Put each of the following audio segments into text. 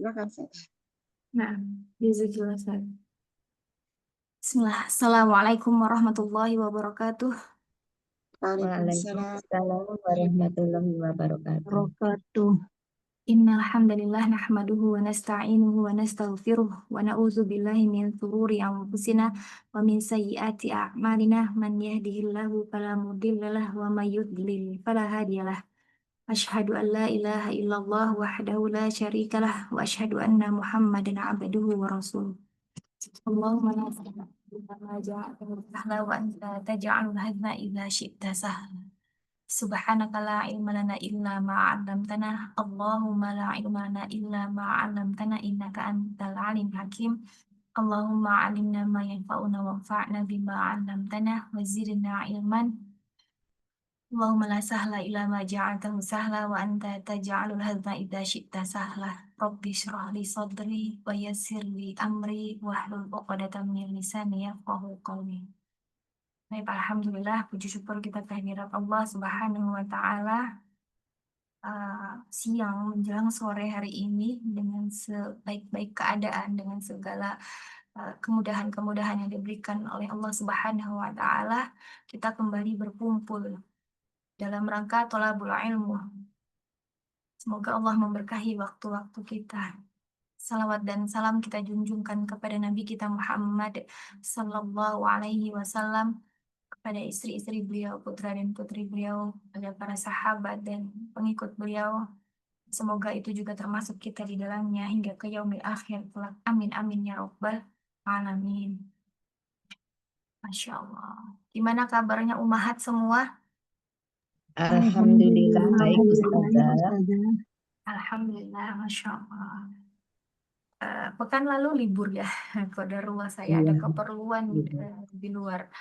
Silakan Ustaz. Nah, jazakallah khair. Bismillah. Assalamualaikum warahmatullahi wabarakatuh. Waalaikumsalam. Waalaikumsalam warahmatullahi wabarakatuh. Wabarakatuh. Innal hamdalillah nahmaduhu wa nasta'inuhu wa nastaghfiruh wa na'udzu billahi min shururi anfusina wa min sayyiati a'malina man yahdihillahu fala mudhillalah wa may yudlil fala hadiyalah. Asyhadu an la ilaha illallah wahdahu la syarikalah wa asyhadu anna Muhammadan abduhu wa rasuluh. اللهم لا سهل إلا ما جعلته سهلا وأنت تجعل الحزن إذا شئت سهلا سبحانك لا علم لنا إلا ما علمتنا اللهم لا علم لنا إلا ما علمتنا إنك أنت العليم الحكيم اللهم علمنا ما ينفعنا وانفعنا بما علمتنا وزدنا علما اللهم لا سهل إلا ما جعلته سهلا وأنت تجعل الحزن إذا شئت سهلا ربي اشرح لي صدري ويسر لي أمري واحلل عقدة من لساني يفقهوا قولي. Baik, alhamdulillah, puji syukur kita kehadirat Allah Subhanahu wa taala. Siang menjelang sore hari ini dengan sebaik-baik keadaan dengan segala kemudahan-kemudahan yang diberikan oleh Allah Subhanahu wa taala, kita kembali berkumpul dalam rangka thalabul ilmu. Semoga Allah memberkahi waktu-waktu kita. Salawat dan salam kita junjungkan kepada Nabi kita Muhammad Sallallahu Alaihi Wasallam, kepada istri-istri beliau, putra dan putri beliau, pada para sahabat dan pengikut beliau. Semoga itu juga termasuk kita di dalamnya hingga ke yaumil akhir kelak. Amin amin ya rabbal alamin. Masya Allah. Gimana kabarnya ummahat semua? Alhamdulillah baik Ustazah. Alhamdulillah, Masya Allah. Pekan lalu libur ya, qadarullah saya ada Iya. keperluan Iya. di luar.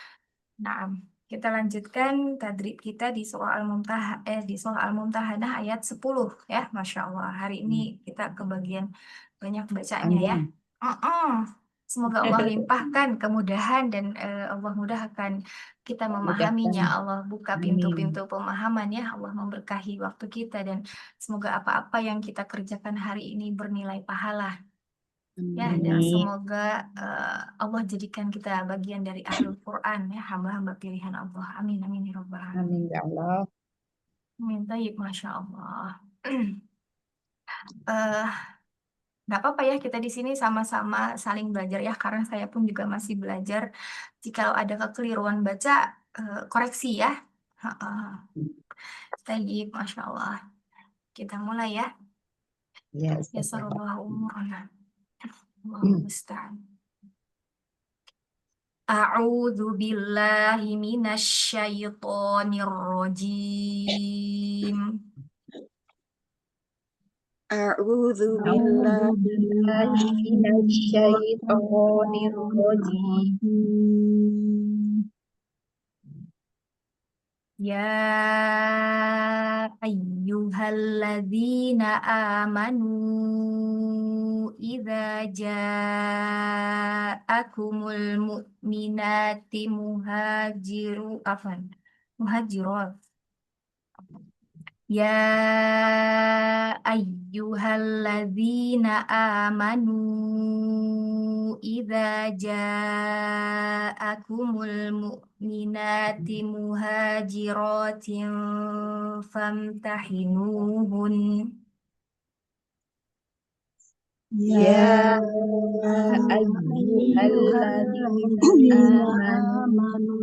Nah, kita lanjutkan tadrib kita di soal Al-Mumtahanah ayat 10 ya, Masya Allah. Hari ini kita kebagian banyak bacanya ya. Amin. Semoga Allah limpahkan kemudahan dan Allah mudahkan kita memahaminya. Mudahkan. Allah buka Amin. pintu-pintu pemahaman ya. Allah memberkahi waktu kita dan semoga apa-apa yang kita kerjakan hari ini bernilai pahala. Ya, dan Amin. semoga Allah jadikan kita bagian dari ahlul Quran ya, hamba-hamba pilihan Allah. Amin amin ya rabbal alamin. Amin ya Allah. Amin, tayyib, Masya Allah. Nggak apa-apa ya, kita di sini sama-sama saling belajar ya, karena saya pun juga masih belajar. Jika ada kekeliruan baca, koreksi ya. Tayyib, Masya Allah. Kita mulai ya. Ya, Ya Ustazah. sarullah umurna. Allahu musta'an. A'udzu billahi minasy syaithanir rajim. A'udzu A'udzu billahi minasyaitonir rajim. Ya ayyuhalladzina amanu idza ja'akumul mu'minati muhajirat. Ya ayyuhalladzina amanu idza ja'akumul mu'minati muhajiratin famtahinuhun. Ya ayyuhalladzina amanu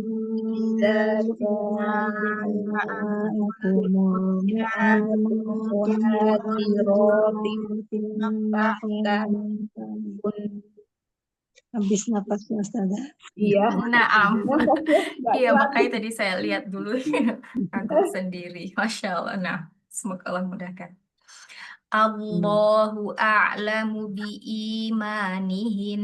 idza ja'akumul muhajiratin fahtahun. Habis napas ya Ustazah. Iya. Naam. Nafasnya nggak Iya, kuat. makanya tadi saya lihat dulu kagum sendiri. Masya Allah. Nah, semoga Allah mudahkan. Allahu a'lamu biimanihin.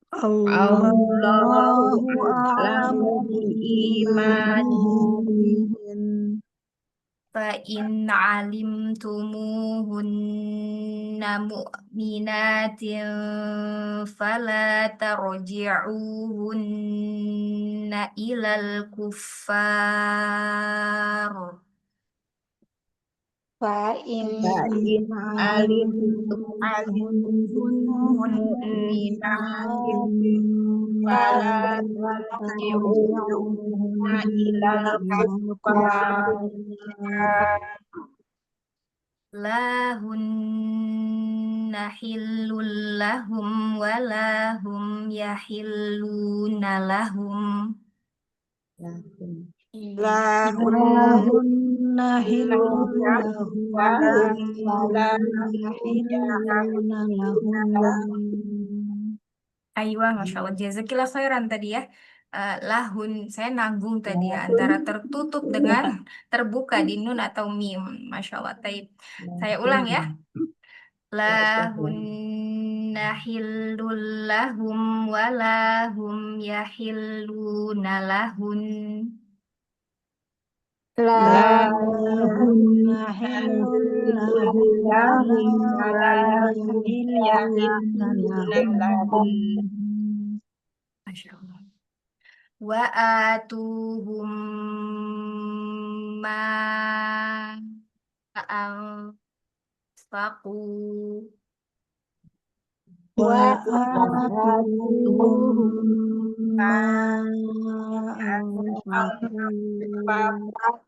Allahu a'lamu biimanihin. Fa'in alimtumuhunna mu'minatin fala tarji'uhunna ilal kuffar. Fa'in Fa'in alimtum alimtum mu'minatin fala tarji'una ilal kufari lahunna hillul lahum walahum yahilluna lahum. lahunna hillun lahum lahum walahum yahilluna lahum. Aywa, Masya Allah. Jazakillah khairan tadi ya. Lahun, saya nanggung tadi ya. Antara tertutup dengan terbuka di nun atau mim. Masya Allah. Taib. Saya ulang ya. Lahunna hillul lahum walahum yahilluna lahun. Lahunna hillun lahum walahum yahilluna lahum. Masya Allah. Wa atuhum ma anfaqu. Wa atuhum ma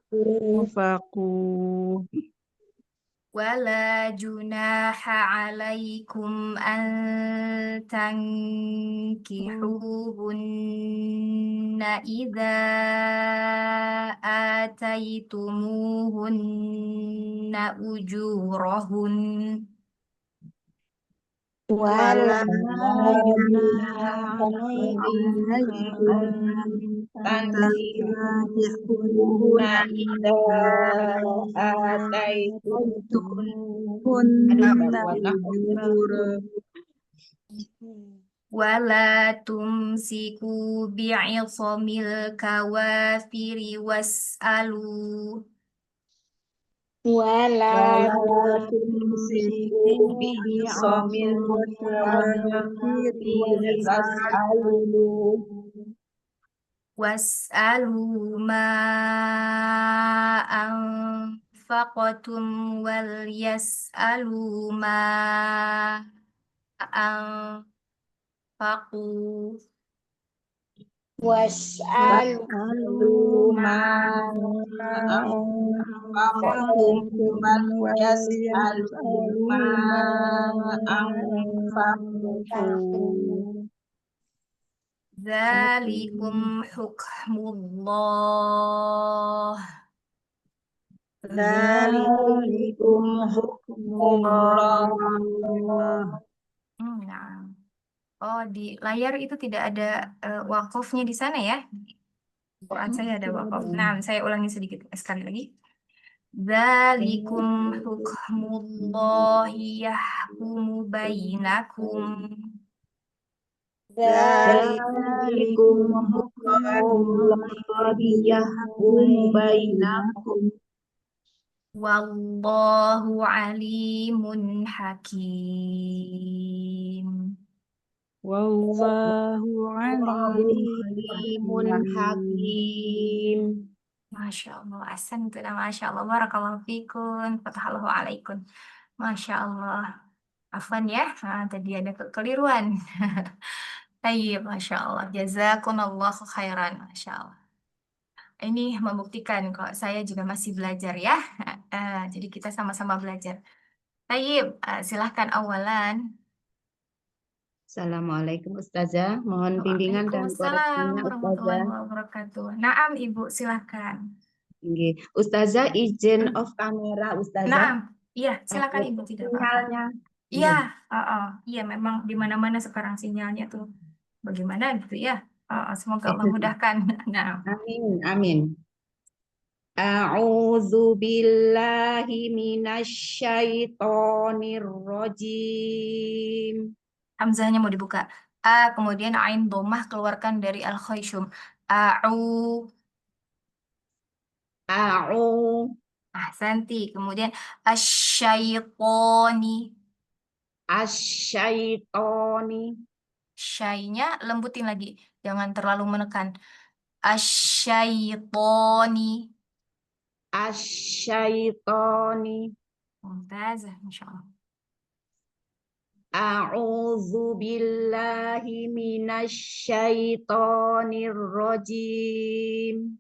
anfaqu. Wala junaha alaikum an tankihuhunna idza ataitumuhunna ujurahun. Wala junaha alaikum tankihuhunna idza ataituhunna ujura Wala tumsiku bi'isamil kawafiri was'alu. wala tumsiku bi'asamil kawafiri Was'alu ma anfaqtum wal yas'alu ma anfaqu. was'alu ma anfaqtum wal yas'alu ma anfaqtum. Dzalikum hukmullah. Dzalikum hukmullah. Nah. Oh, di layar itu tidak ada wakofnya di sana ya. Quran saya ada wakof. Nah, saya ulangi sedikit sekali lagi. Dzalikum hukmullahi yahkumu bainakum. Dzalikum hukmullahi yahkumu bainakum. Wallahu alimun hakim. Wallahu Alimun hakim. Masya Allah, asantuna, Masya Allah, barakallahu fikun, fatahallahu alaikun. Masya Allah. Afwan ya, tadi ada kekeliruan. Tayyib, Masya Allah. Jazakumullahu khairan, Masya Allah. Ini membuktikan kok saya juga masih belajar ya. Jadi kita sama-sama belajar. Tayyib, silahkan awalan. Assalamualaikum Ustazah, mohon bimbingan dan Waalaikumsalam koreksinya warahmatullahi Ustazah. wabarakatuh. Naam, Ibu, silahkan. Nggih. Ustazah izin off kamera Ustazah. Naam, iya, silakan Ibu, tidak apa-apa. Sinyalnya. Iya, iya memang di mana-mana sekarang sinyalnya tuh bagaimana gitu ya. Semoga Allah mudahkan. Nah, Amin, amin. A'udzu billahi minasyaitonir rajim. hamzahnya mau dibuka. Kemudian ain domah keluarkan dari al-khayshum. A'u, A'u ahsanti. Kemudian asyaitoni. asyaitoni. Syainya lembutin lagi. Jangan terlalu menekan. Asyaitoni. asyaitoni. Mumtazah, Masya Allah. A'udzu billahi minasyaitonir rajim.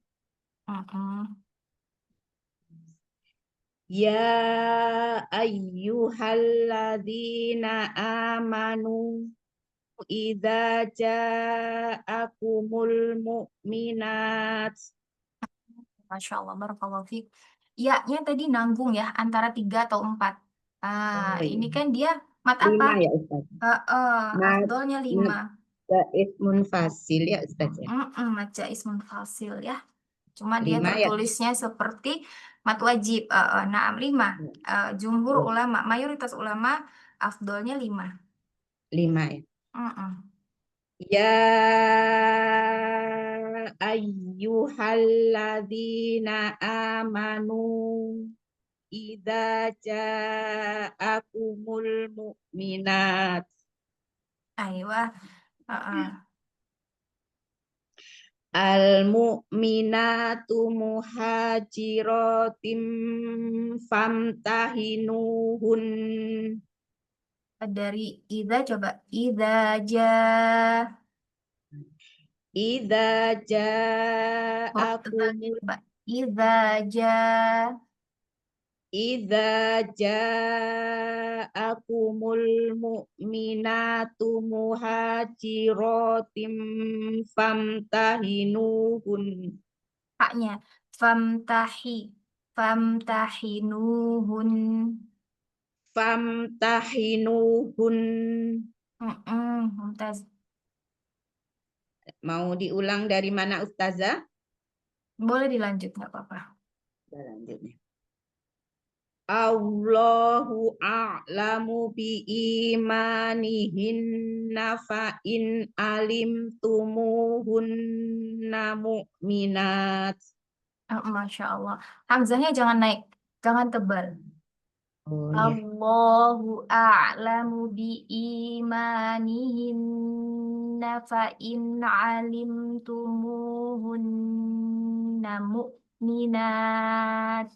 Ya ayyuhalladzina amanu idza ja'akumul mu'minat. Masya Allah, barakallahu fiik. Ya-nya tadi nanggung ya, antara 3 atau 4. Oh, Ini iya. kan dia mat apa? 5 ya Ustaz. Mad Afdolnya 5. ismun fasil ya Ustaz ya. Mat jaiz munfasil ya. Cuma dia 5 ya. tertulisnya seperti mat wajib. Naam 5. Jumhur Oh, ulama, mayoritas ulama afdolnya 5. 5 ya. Ya ayyuhalladzina amanu idza ja'akumul mu'minat. Aywa. Al-mu'minatu muhajiratim famtahinuhun. Dari idza coba. Idza ja. Idza Huruf tebal ja'akumul coba. Idza ja. Idza ja'akumul mu'minatu muhajiratim famtahinuhun. Haknya. Famtahinuhun. Famtahinuhun. Mumtaz. Mau diulang dari mana Ustazah? Boleh dilanjut, nggak apa-apa. Kita lanjutnya. Allahu a'lamu bi imanihinna fa in alimtumuhunna mu'minat. Masya Allah. Hamzahnya jangan naik, jangan tebal. Oh ya. Allahu a'lamu bi imanihinna fa in alimtumuhunna mu'minat.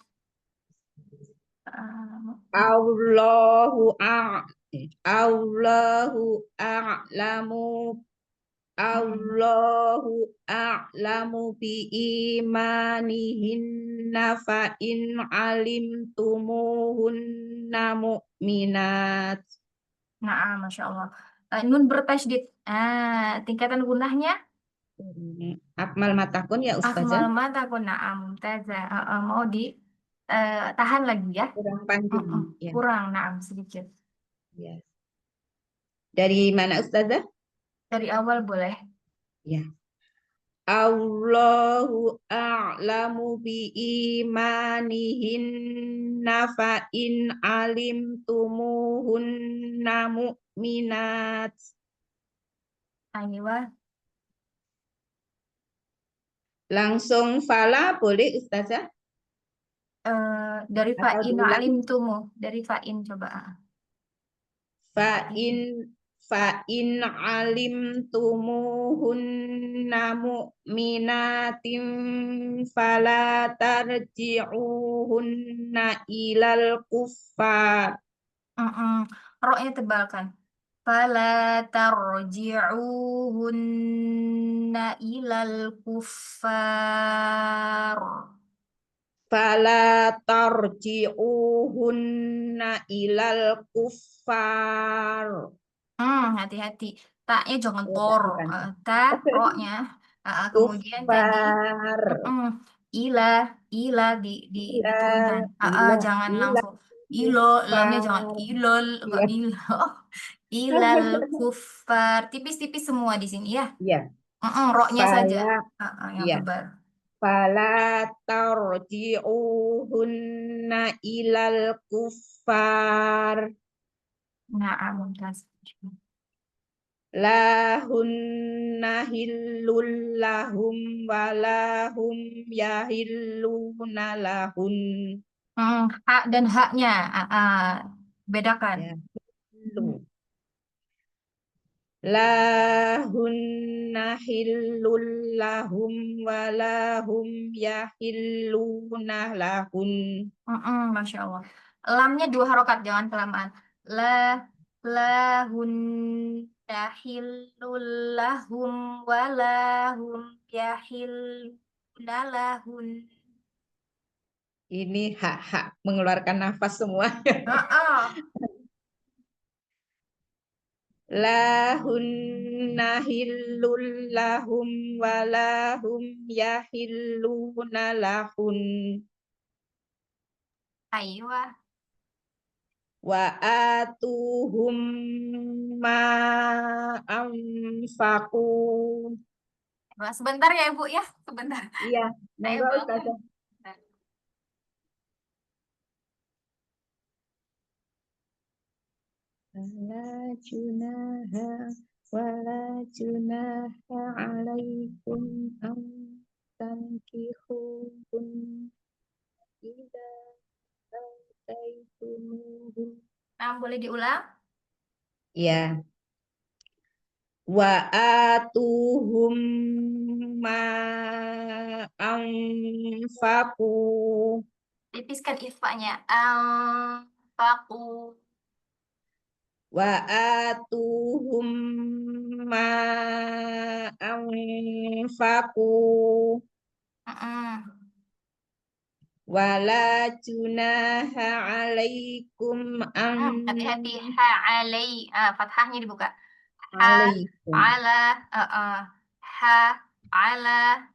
Allahu a'lamu Allahu a'lamu bi imanihinna fa in alimtumuhunna mu'minat. Nah, Masya Allah. Nun bertasydid. Tingkatan gunahnya Akmal matakun ya akmal Ustazah. matakun. Naam, mumtazah. Mau di tahan lagi ya. Kurang panjang ya. Kurang, naam sedikit. Ya. Dari mana Ustazah? Dari awal boleh. Ya. Allahu a'lamu bi imanihinna fa in alimtumuhunna mu'minat. Aywa. Langsung fala boleh Ustazah? Dari Atau fa'in diulang? alimtumu. Dari fa'in coba. Fa in alimtumuhunna mu'minatin fala tarji'uhunna ilal kuffar. Roknya tebalkan. Fala tarji'uhunna ilal kuffar. Fala tarji'uhunna ilal kuffar. Hati-hati. Taknya jangan Oh, tor. bukan. Ta, roknya. Kemudian tadi Kuffar. ila, ila Ila, diturunkan. Jangan ila langsung. Ilo, lamnya jangan kuffar. ilol, enggak Iya. ilo. Ilal kufar. Tipis-tipis semua di sini ya. Iya. Roknya saja Fala, yang iya. tebal. Fala tarji'uhunna ilal kuffar. Nah, mumtaz. Lahunna hillul lahum walahum yahilluna lahun. Hak dan haknya bedakan. Ya, hillu. Lahunna hillul lahum walahum yahilluna lahun. Masya Allah. Lamnya 2 harokat, jangan kelamaan. La lahun yahillul lahum walahum yahilluna lahun. Ini hak-hak mengeluarkan nafas semua. Lahunna hillul lahum walahum yahilluna lahun. Ayo. Wa atuhum ma anfaqu. Sebentar ya Ibu ya, sebentar. Iya, Saya monggo bangun. Ustazah. Wala junaha alaikum am tankihun idza ataitumuhun. Boleh diulang? Ya. Wa atuhum ma anfaqu. Tipiskan ifanya. Faku. Wa atuhum ma anfaqu. Wala junaha alaikum Hati-hati. Ha alai. Fathahnya dibuka. Ha alaikum. ala. Ha ala.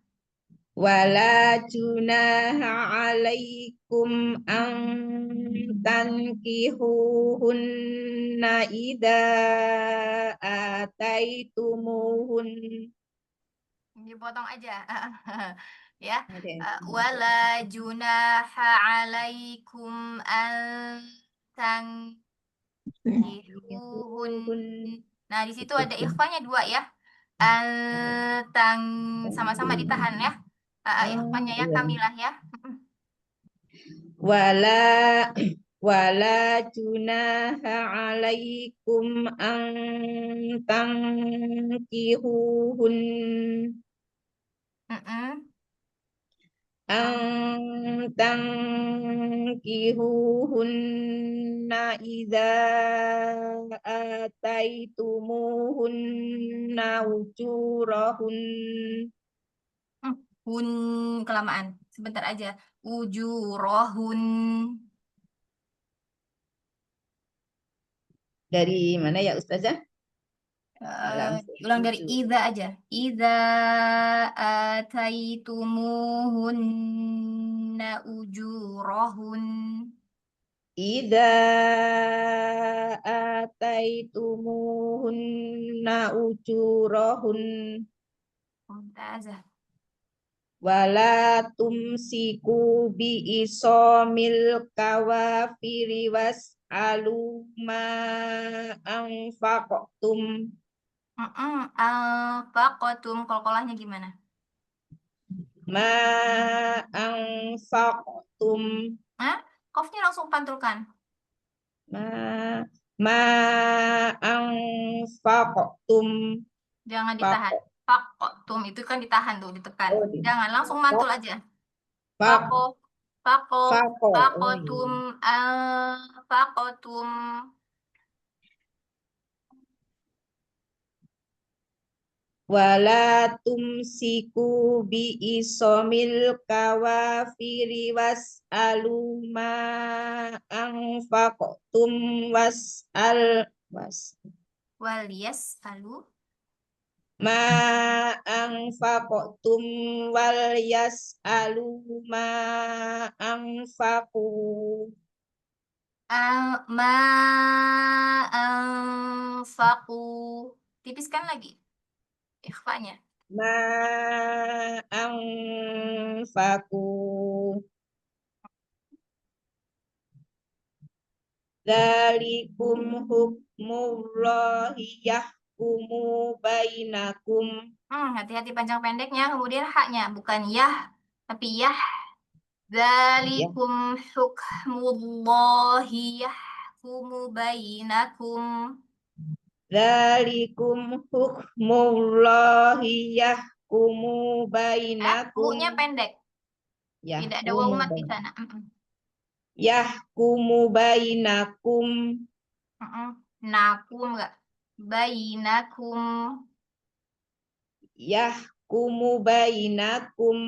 Wala junaha alaikum an tankihuhunna idza ataitumuhun. Dipotong aja. Ya. Ada. Wala junaha alaikum an tankihuhun. Nah, di situ ada ikhfanya 2 ya. Tang sama-sama ditahan ya. Ikhfanya ya, Iya. kamilah ya. Wala junaha alaikum an tankihuhun an tankihuhunna idza ataitumuhunna ujurahun. Hun kelamaan. Sebentar aja. Ujurohun. Dari mana ya Ustazah? Ulang dari idza aja. Idza ataitumuhunna ujurohun. Idza ataitumuhunna ujurahun Mumtazah. wala tumsiku bi isomil kawafiri was'alu ma anfaqtum. Al-faqatum. Kolkolahnya gimana? Ma anfaqtum. Kofnya langsung pantulkan. Ma ma anfaqtum. Jangan ditahan. Fakotum itu kan ditahan tuh, ditekan. Jangan langsung mantul aja. Fako, fako, fakotum, fakotum. Wala tumsiku bi isomil kawafiri was'alu ma anfaqtum Walias, lalu. ma anfaqtum wal yas'alu ma anfaqu. Ma anfaku. Tipiskan lagi. Ikhfanya. Ma anfaqu. Dzalikum hukmullahi yahkumu bainakum. Hati-hati panjang pendeknya, kemudian haknya bukan yah, tapi yah. Dzalikum hukmullahi yahkumu bainakum. Dzalikum hukmullahi yahkumu U-nya bainakum. pendek. Tidak ada waw mat di sana. Yahkumu bainakum. Nakum enggak? Bainakum. Yahkumu bainakum.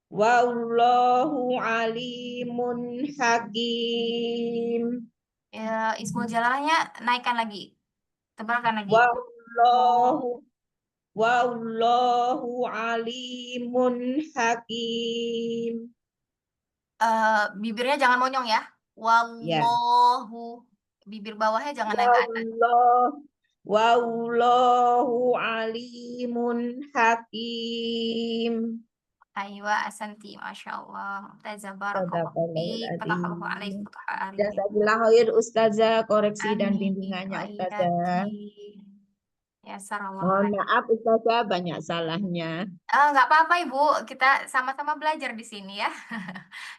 Wallahu alimun hakim. Ya, ismul jalalahnya naikkan lagi. Tebalkan lagi. Wallahu alimun hakim. Bibirnya jangan monyong ya. Ya. Wallahu. Bibir bawahnya jangan naik ke atas. Wallahu alimun hakim. Aywa asanti, masya Allah. Mumtazah, barakallahu Sadaqallahul fiik. Fatahallahu alaik, azim. fataha alaihi. Jazakallah khair Ustazah, koreksi dan Amin. bimbingannya Wa Ustazah. iyaki. Ya, sarallahu Mohon alaihi. maaf Ustazah banyak salahnya. Nggak apa-apa Ibu, kita sama-sama belajar di sini ya.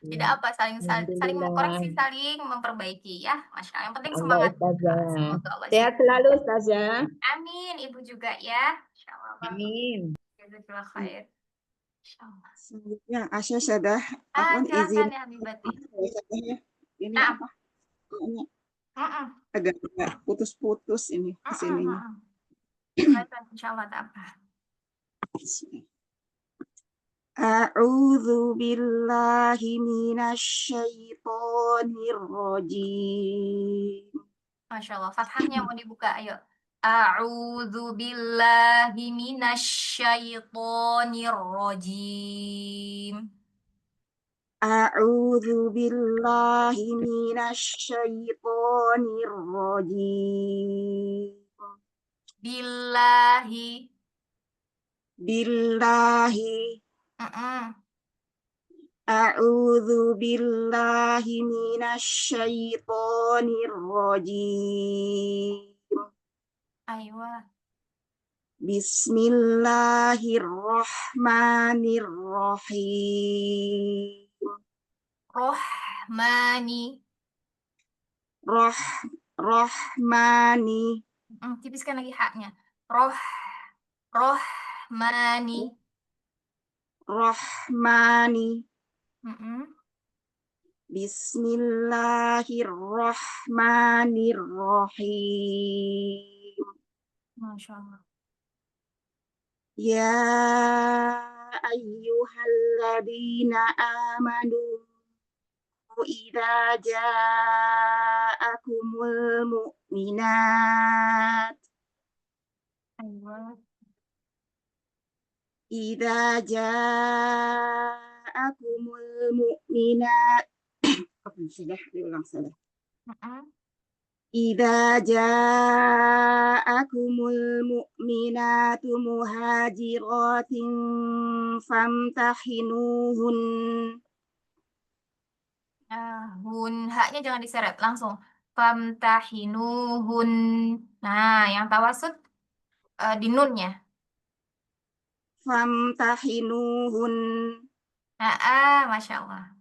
Tidak Ya. apa, saling mengkoreksi, Alhamdulillah. saling memperbaiki ya. Masya Allah. Yang penting Allah semangat. Ustazah. Semoga Allah Sehat selalu Ustazah. Amin, Ibu juga ya. Masya Allah. Amin. Jazakallah khair. Masya Allah. Selanjutnya Asya sudah izin Silahkan ya Habibati. ya. Ini Nah. apa? Ini agak putus-putus ini di sininya. Insya Allah tak apa. A'udzu billahi minasyaitonir rajim. Masya Allah. Fathahnya mau dibuka, ayo. A'udzu billahi minasyaitonir rajim. A'udzu billahi minasyaitonir rajim. Billahi. A'udzu billahi minasyaitonir rajim. Aywa. Bismillahirrahmanirrahim. Rohmani. Rohmani. Tipiskan lagi haknya. Rohmani. Rohmani. Bismillahirrahmanirrahim. Masya Allah. Ya ayyuhalladzina amanu idza ja'akumul mu'minat idza ja'akumul mu'minat sudah diulang salah. Idza ja'akumul mu'minatu muhajiratin famtahinuhun. Haknya jangan diseret, langsung. Famtahinuhun. Nah, yang tawasud di nunnya. Famtahinuhun. Masya Allah.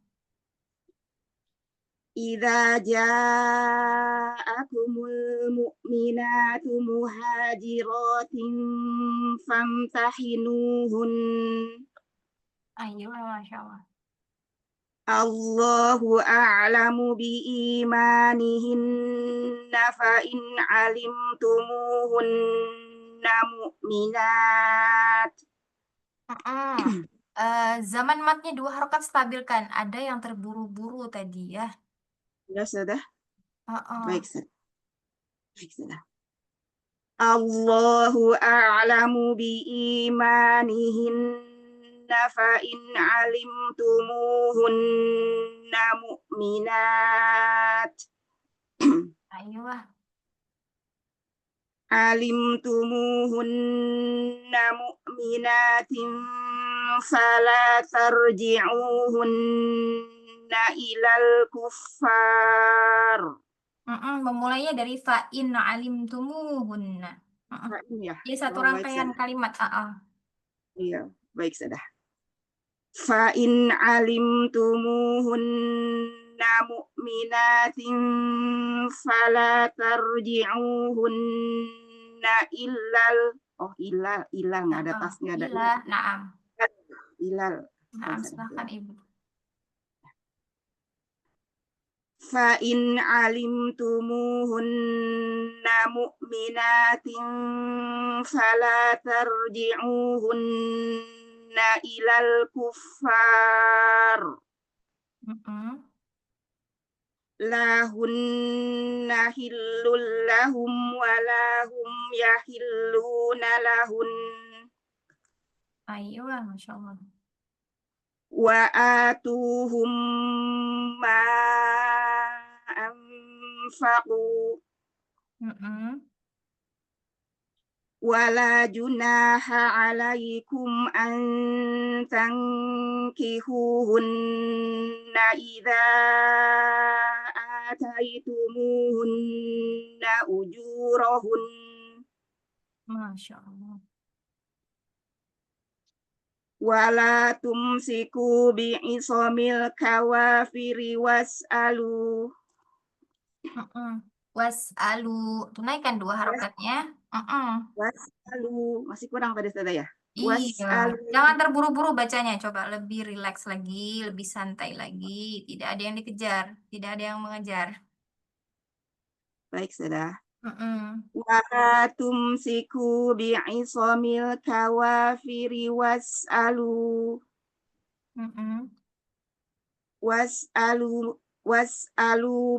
Idza ja'akumul mu'minatu muhajiratin famtahinuhun. Ayo, Masya Allah. Allahu a'lamu biimanihinna fa in alimtumuhunna mu'minat. Zaman matnya 2 harokat stabilkan. Ada yang terburu-buru tadi ya. Sudah? Baik, sudah. Allahu a'lamu biimanihinna fa in alimtumuhunna mu'minat. Ayolah. Alimtumuhunna mu'minatin fala tarji'uhunna ilal kuffar. Memulainya dari fa'in alimtumuhunna. Ya, satu rangkaian kalimat. Iya, baik sudah. Fa in alimtumuhunna مؤمنات فلا ترجعوهن إلا nggak ada tas, nggak ada Ila, naam. ilal. Naam, silahkan Ibu. فإن علمتموهن مؤمنات فلا ترجعوهن إلى الكفار لا هن حل لهم ولا هم يحلون لهن Ayo, Masya Allah. وآتوهم ما أنفقوا ولا جناح عليكم أن تنكحوهن إذا آتيتموهن أجورهن Masya Allah. ولا تمسكوا بعصم الكوافر واسألوا Was'alu. Tunaikan dua harokatnya. was'alu. Masih kurang tadi Ustazah ya? Iya. Was'alu. Jangan terburu-buru bacanya. Coba lebih rileks lagi, lebih santai lagi. Tidak ada yang dikejar, tidak ada yang mengejar. Baik, Ustazah. Mm-mm. Wala tumsiku bi'isamil kawafiri was'alu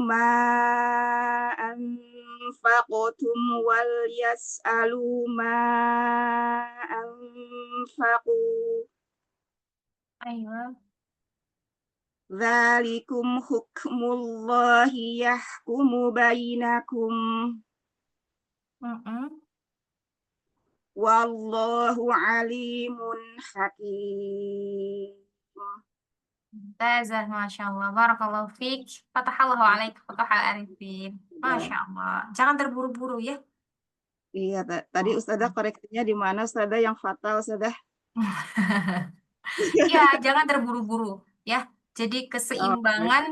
ma anfaqtum wal yas'alu ma anfaqu Ayo. Dzalikum hukmullahi yahkumu bainakum wallahu alimun hakim. Mumtazah, Masya Allah. Barakallahu fiik. Fatahallahu alaik, fatahal arifin. Masya Allah. Jangan terburu-buru ya. Iya, tadi Ustazah koreksinya di mana Ustazah yang fatal Ustazah? Iya, jangan terburu-buru ya. Jadi Oh, keseimbangan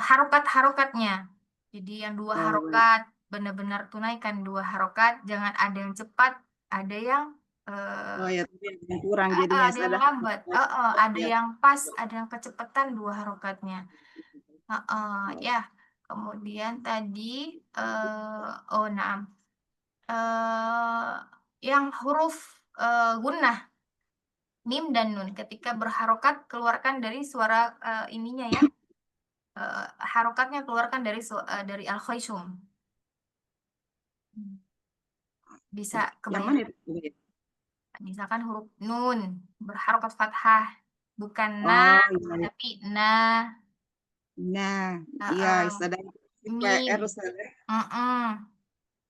harokat-harokatnya. Jadi yang dua baik. harokat, benar-benar tunaikan dua harokat. Jangan ada yang cepat, ada yang Oh ya, tapi yang kurang jadinya ada yang Ustazah. lambat. Ada Ya. yang pas, ada yang kecepatan dua harokatnya. Ya. Kemudian tadi naam. Yang huruf gunnah, mim dan nun ketika berharokat keluarkan dari suara ininya ya. Harokatnya keluarkan dari al-khaysum. Bisa Yang mana kebayang. itu? Misalkan huruf nun berharokat fathah, bukan na, Oh iya. tapi na. Nah, iya Ustazah Mim. PR Ustazah.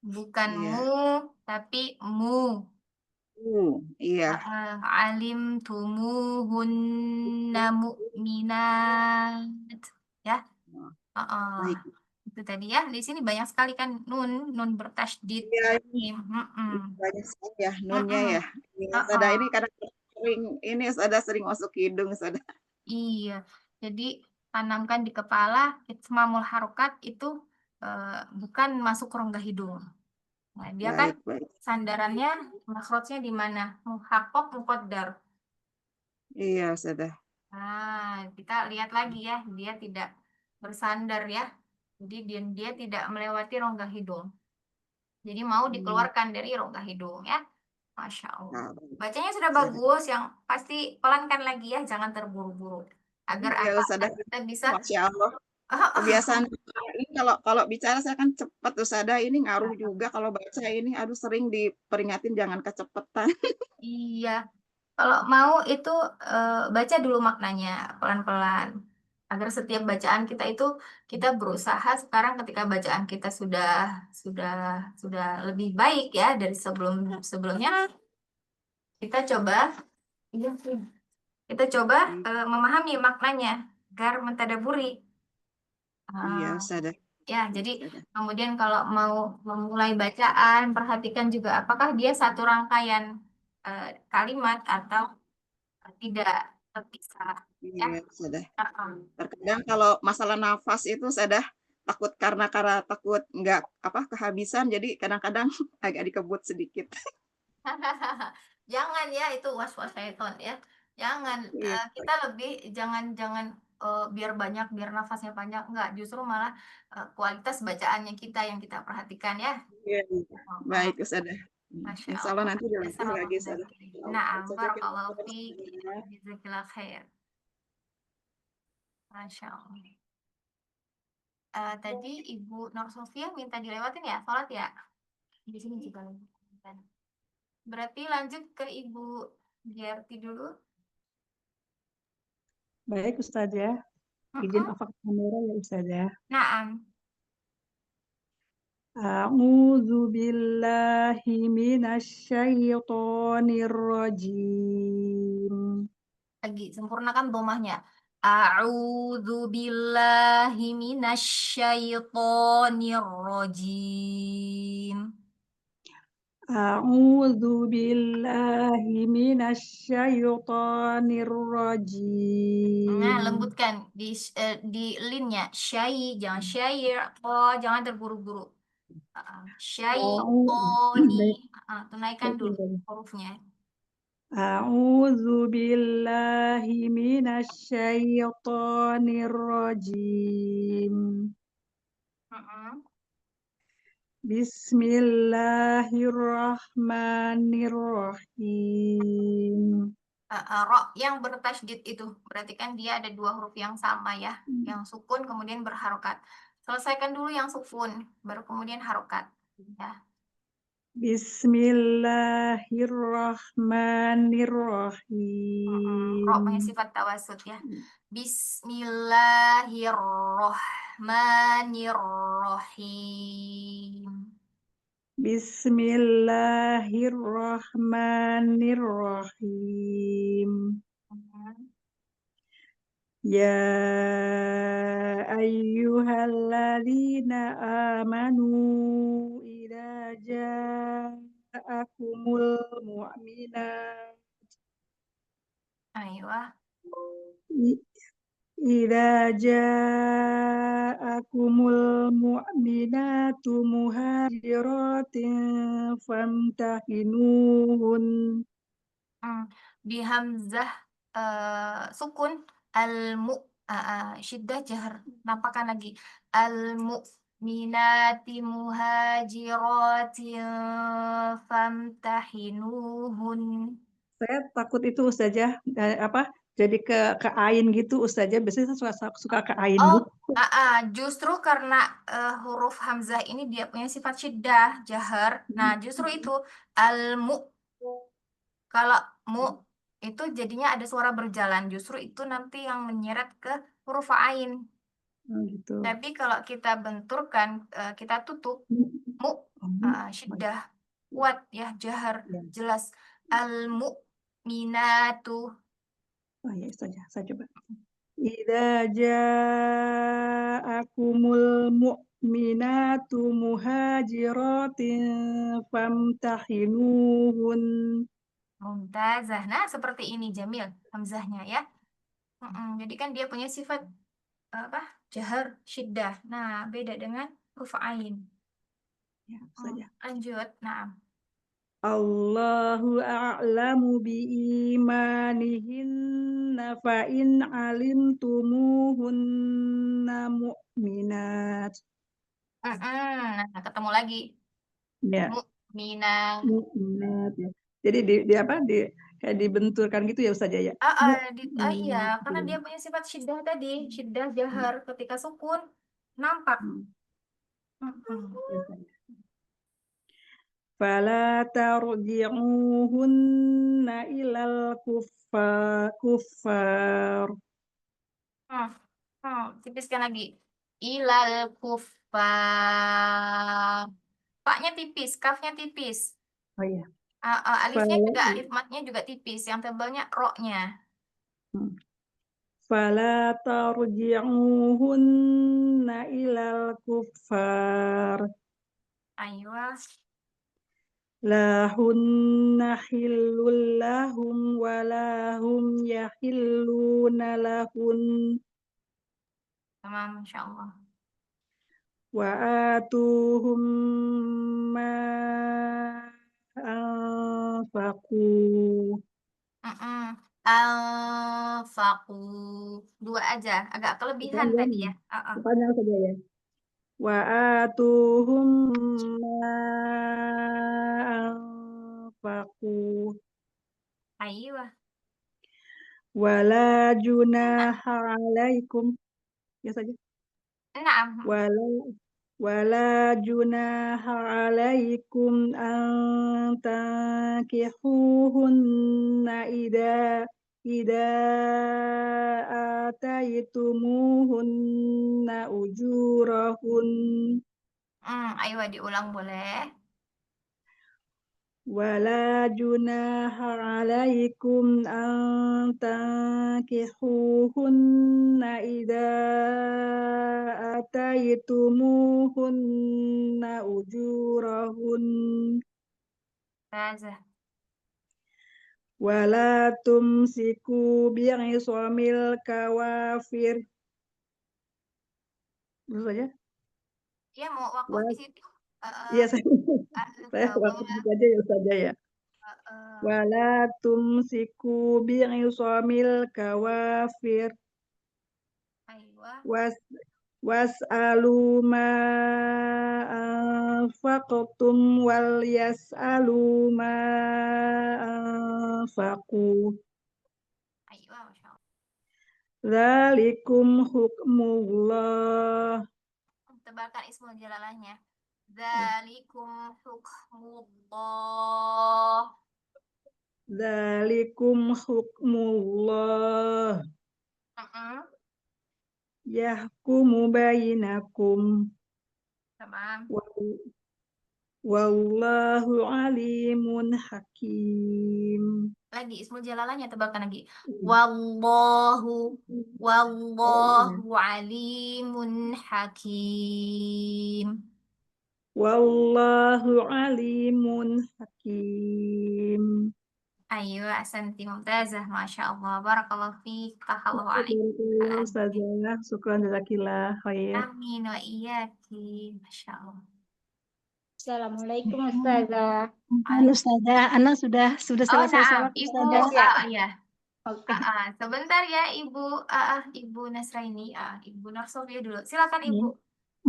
Bukan Iya. mu, tapi mu. Iya. Alim tumuhunna mu'minat. Ya. Baik. Itu tadi ya. Di sini banyak sekali kan nun bertasydid. Iya, Mim. banyak sekali ya nunnya ya. Iya, Ustazah ini kadang Ustazah sering masuk hidung Ustazah. Iya. Jadi tanamkan di kepala itmamul harokat itu bukan masuk rongga hidung. Nah, dia kan Baik. sandarannya makhrajnya di mana? Muhaqqaq muqaddar. Iya Ustazah. Nah, kita lihat lagi ya, dia tidak bersandar ya. Jadi dia tidak melewati rongga hidung. Jadi mau dikeluarkan dari rongga hidung ya. Masya Allah. Bacanya sudah bagus, yang pasti pelankan lagi ya, jangan terburu-buru. Agar Iya, Ustazah. kita bisa. Masya Allah. Kebiasaan ini kalau bicara saya kan cepat Ustazah, ini ngaruh juga kalau baca ini, aduh sering diperingatin jangan kecepatan. Iya. Kalau mau itu baca dulu maknanya pelan-pelan. Agar setiap bacaan kita itu kita berusaha sekarang ketika bacaan kita sudah lebih baik ya dari sebelumnya kita coba memahami maknanya agar mentadaburi. Iya Ustazah. Ya, jadi kemudian kalau mau memulai bacaan, perhatikan juga apakah dia satu rangkaian kalimat atau tidak. bisa. Ya. Iya, sudah. Uh-uh. Terkadang kalau masalah nafas itu sudah takut karena takut nggak kehabisan, jadi kadang-kadang agak dikebut sedikit. Jangan ya, itu was-was syaiton ya. Jangan, Iya, kita lebih jangan biar banyak, biar nafasnya panjang, enggak, justru malah kualitas bacaannya kita yang kita perhatikan ya. iya, iya. Oh, Baik, Ustazah. Masya Insya Allah Allah. nanti dilanjut Jazakallah lagi, Ustazah. khairan. Insya Allah. Na'am, Jazakallah barakallahu khairan, fiik. Ustazah. Jazakallah khair. Masya Allah. Tadi Ibu Nur Sofia minta dilewatin ya, sholat ya? Di sini juga lagi. Berarti lanjut ke Ibu Gerti dulu. Baik Ustazah, izin afak kamera ya Ustazah. Naam. A'udzu billahi minasyaitonir rajim. Lagi sempurnakan domahnya. A'udzu billahi minasyaitonir rajim. A'udzu billahi minasyaitonir rajim. Nah, lembutkan di linnya. Syai, jangan syair. Oh, jangan terburu-buru. Syaitoni. Tunaikan dulu hurufnya. A'udzu billahi minasyaitonir rajim. Bismillahirrahmanirrahim. Ro yang bertasydid itu berarti kan dia ada dua huruf yang sama ya, yang sukun kemudian berharokat. Selesaikan dulu yang sukun, baru kemudian harokat. Ya. Bismillahirrahmanirrahim. Ro punya sifat tawasud ya. Bismillahirrahmanirrahim. Bismillahirrahmanirrahim. Ya ayyuhalladzina amanu idza ja'akumul mu'minat Ayo. idza ja'akumul mu'minatu muhajiratin famtahinuhun. Di hamzah sukun al-mu syiddah jahar, nampakkan lagi al-mu'minati muhajiratin famtahinuhun. Saya takut itu Ustazah jadi ke ain gitu Ustazah, biasanya saya suka ke ain Oh, gitu. justru karena huruf hamzah ini dia punya sifat syiddah jahar. Nah, justru itu al-mu. Kalau mu itu jadinya ada suara berjalan, justru itu nanti yang menyeret ke huruf ain. Gitu. Tapi kalau kita benturkan, kita tutup mu syiddah kuat ya, jahar jelas. Al-mu'minatu. Oh ya, saya coba. Idza ja'akumul mu'minatu muhajiratin famtahinuhun. Mumtazah. Nah, seperti ini Jamil hamzahnya ya. Jadi kan dia punya sifat apa? Jahar, syiddah. Nah, beda dengan huruf ain. Ya, saja. Lanjut. Nah. Allahu a'lamu biimanihinna fa in alimtumuhunna mu'minat. Nah, ketemu lagi. Ya. Mu'minat. Mu'minat ya. Jadi kayak dibenturkan gitu ya Ustazah ya. Iya, karena dia punya sifat syiddah tadi, syiddah jahar ketika sukun nampak. Fala tarji'uhunna ilal kuffar. Tipiskan lagi. Ilal kuffar. Paknya tipis, kafnya tipis. Oh iya. Alifnya juga, alif matnya juga tipis. Yang tebalnya ro-nya. Fala tarji'uhunna ilal kuffar. Ayo. lahunna hillul lahum walahum yahilluna lahun Tamam, Masya Allah. wa atuhum ma anfaqu. Al-faku. Dua aja, agak kelebihan tadi ya. Panjang saja ya. Wa atuhum ma anfaqu Aiyah. wala junaha alaikum. Ya saja. Naam. Wala junaha alaikum an tankihuhunna ida ataitumuhunna ujurahun. Ayo diulang boleh. Wala junaha alaikum an tankihuhunna ida ataitumuhunna ujurahun. Razah. Wala tumsiku bi'isamil kawafir. Itu saja. Ya mau wakaf di situ. Iya, saya wakaf saja ya saja ya. Wala tumsiku bi'isamil kawafir. Aiyah. Was'alu ma anfaqtum wal yas'alu ma anfaqu. Aiyah, Masya Allah. Dzalikum hukmullah. Tebalkan ismul jalalahnya. Dzalikum hukmullah. Dzalikum hukmullah. Yahkumu bainakum. Tamam. Wallahu alimun hakim. Lagi ismul jalalahnya tebalkan lagi. Wallahu alimun hakim. Wallahu alimun hakim. Ayo, asanti mumtazah, Masya Allah. Barakallahu fiik. Tahallahu alaik. Ustazah, syukran jazakillah khair. Amin wa iyaki. Masya Allah. Assalamualaikum Ustazah. Ustazah, Ana sudah selesai sholat Ibu, Ustazah. ya. Oke. Sebentar ya Ibu Nasraini, Ibu Narsofia dulu. Silakan Ibu.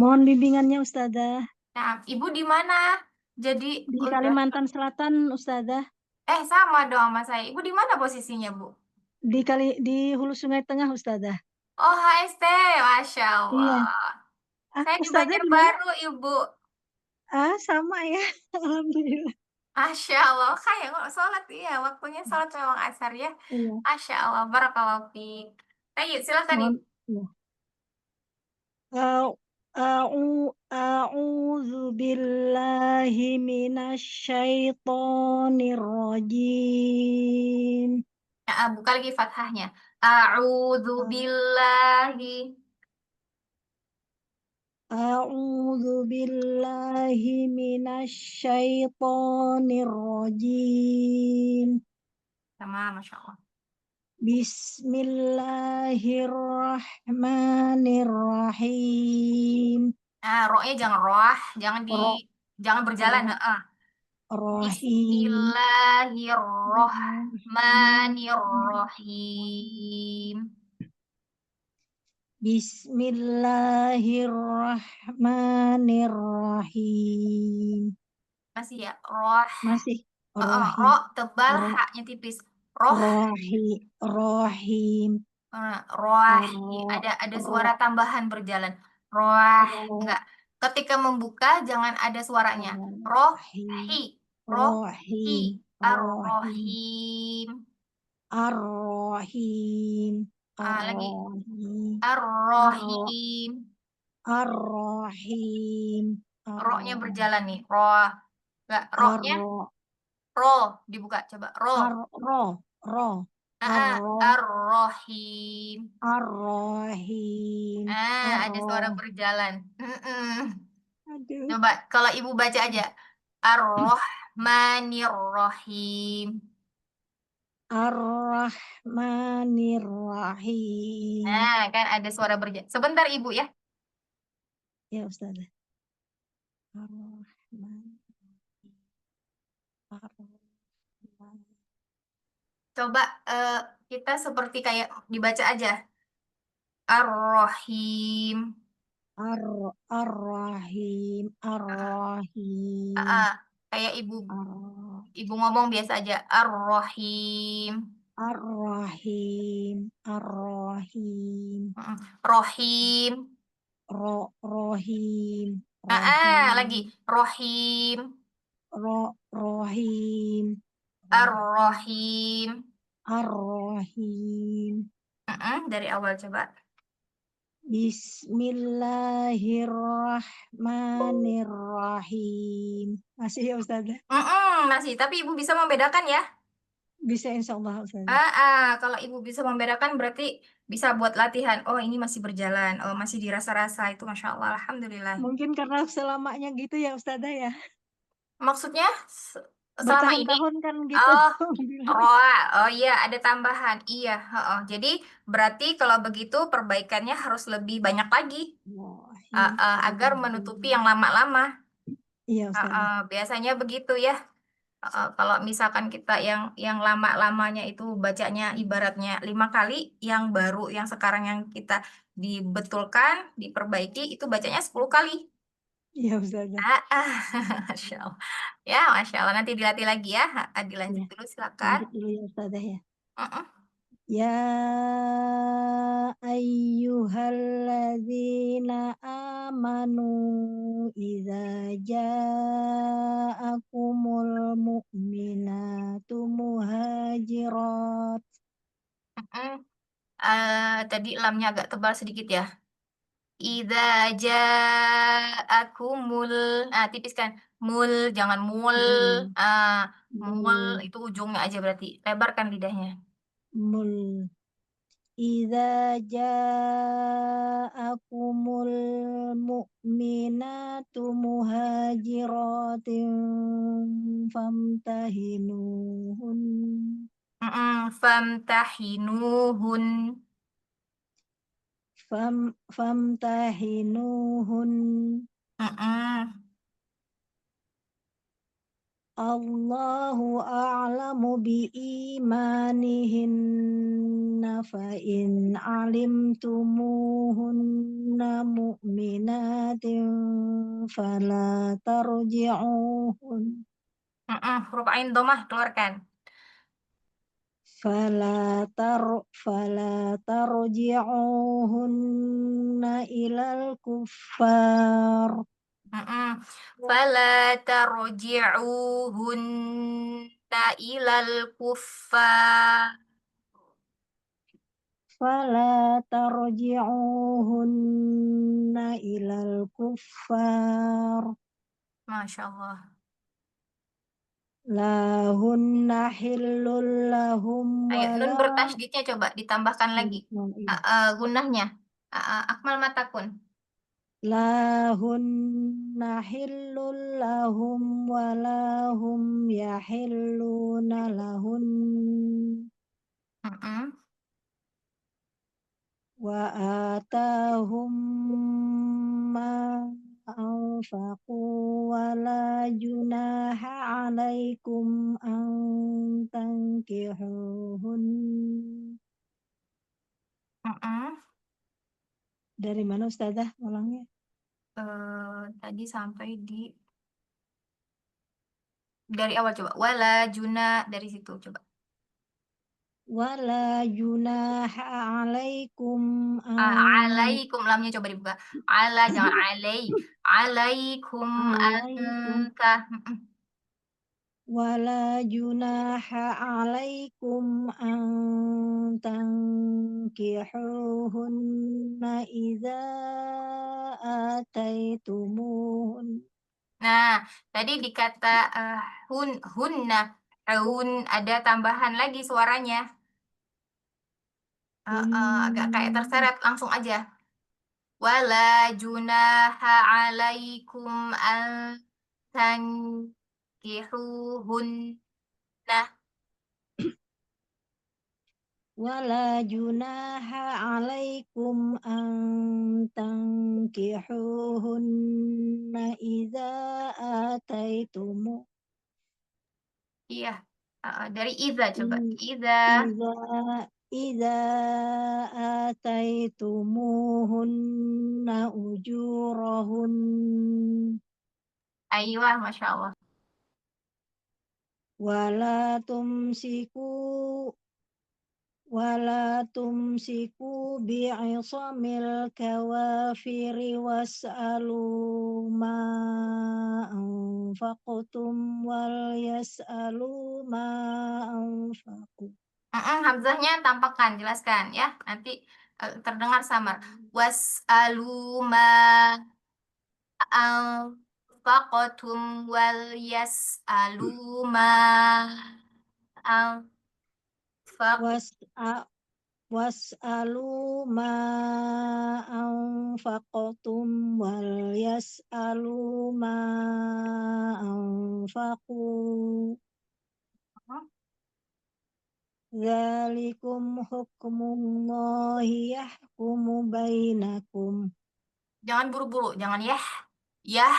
Mohon bimbingannya Ustazah. Nah, Ibu di mana? Jadi Di Kalimantan Selatan Ustazah. sama dong sama saya. Ibu di mana posisinya, Bu? Di Hulu Sungai Tengah Ustazah. Oh, HST, Masya Allah. Iya. Saya di Ustazah di mana? Banjarbaru, Ibu. Sama ya. Alhamdulillah. Masya Allah, kayak sholat ya, waktunya sholat memang asar ya. Iya. Masya Allah, barakallahu fiik. Ayo, silakan Ibu. A'udzu billahi minasyaitonir rajim. Buka lagi fathahnya. A'udzu billahi. A'udzu billahi minasyaitonir rajim. Sama, Masya Allah. Bismillahirrahmanirrahim. Ro-nya jangan roh, jangan berjalan. Rahim. Bismillahirrahmanirrahim. Bismillahirrahmanirrahim. Masih ya, roh. Masih. Ro tebal, haknya tipis. Roh. Rohim. Ada suara tambahan berjalan. Roh. Enggak. Ketika membuka jangan ada suaranya. Rohi. Rohi. Ar-Rahim. Ar-Rahim. Lagi. Ar-Rahim. Ar-Rahim. Ro-nya berjalan nih. Roh. Enggak, ro-nya. Ro dibuka coba. Ro. Ar-Rahim. Ar-Rahim. Ada suara berjalan. Aduh. Coba kalau Ibu baca aja. Ar-Rahman. Ar-Rahmanir-Rahim. Ar-Rahmanir-Rahim. Nah, kan ada suara berjalan. Sebentar Ibu ya. Ya Ustazah. Ar-Rahman. Ar-Rahman. Coba kita seperti kayak dibaca aja. Ar-Rahim. Ar-Rahim. Ar-Rahim. Kayak Ar- Ibu ngomong biasa aja. Ar-Rahim. Ar-Rahim. Ar-Rahim. Rohim. Rohim. Lagi. Rohim. Rohim. Ar-Rahim. Ar-Rahim. Dari awal coba. Bismillahirrahmanirrahim. Masih ya Ustazah? Masih, tapi Ibu bisa membedakan ya. Bisa insya Allah Ustazah. Kalau Ibu bisa membedakan berarti bisa buat latihan. Oh, ini masih berjalan. Oh, masih dirasa-rasa. Itu Masya Allah, Alhamdulillah. Mungkin karena selamanya gitu ya Ustazah ya. Maksudnya selama ini Bertahun-tahun kan gitu. oh iya ada tambahan. Iya, jadi berarti kalau begitu perbaikannya harus lebih banyak lagi agar menutupi yang lama-lama. Iya Ustazah. Biasanya begitu ya. Kalau misalkan kita yang lama-lamanya itu bacanya ibaratnya 5 kali, yang baru yang sekarang yang kita dibetulkan, diperbaiki itu bacanya 10 kali. Iya Ustazah. Masya Allah. Ya, Masya Allah. Nanti dilatih lagi ya. Dilanjut Ya. dulu silakan. Lanjut dulu ya Ustazah ya. Uh-uh. Ya ayyuhalladzina amanu idza ja'akumul mu'minatu muhajirat. Tadi lamnya agak tebal sedikit ya. Idza ja'akumul, tipiskan. Mul, jangan mul. Mul itu ujungnya aja berarti. Lebarkan lidahnya. Mul. Idza ja'akumul mu'minatu muhajiratin famtahinuhun. Famtahinuhun. Famtahinuhun. Allahu a'lamu biimanihinna fa in alimtumuhunna mu'minatin fala tarji'uhun Huruf ain domah keluarkan. fala tarji'uhunna ilal kuffar Fala tarji'uhunna ilal kuffar. Fala tarji'uhunna ilal kuffar Masya Allah. lahunna hillul lahum Ayo, nun wala bertasydidnya coba ditambahkan lagi. Gunahnya. Akmal matakun. lahunna hillul lahum walahum yahilluna lahun wa atahum ma anfaqu wala junaha alaikum an tankihuhun. Dari mana Ustazah ulangnya? Tadi sampai dari awal coba. Wala juna dari situ coba. Wala junaha alaikum Alaikum lamnya coba dibuka. Jangan alai. Alaikum anta. Wala junaha alaikum an tankihuhunna idza ataitumuhun. Nah, tadi dikata hunna, ada tambahan lagi suaranya. Agak kayak terseret, langsung aja. Wala junaha alaikum an tankihuhunna. ولا جناح عليكم أن تنكحوهن إذا آتيتم Iya, dari idza coba. إ- Idza. إذا آتيتموهن أجورهن Aywa, Masya Allah. ولا تمسكوا بعصم الكوافر واسألوا ما أنفقتم وليسألوا ما أنفقوا. Hamzahnya tampakkan, jelaskan ya. Nanti terdengar samar. Was'alu ma anfaqtum wal yas'alu ma anfaqtum. واسألوا ما أنفقتم وليسألوا ما أنفقوا ذلكم حكم الله يحكم بينكم. Jangan buru-buru, jangan yah. Yah.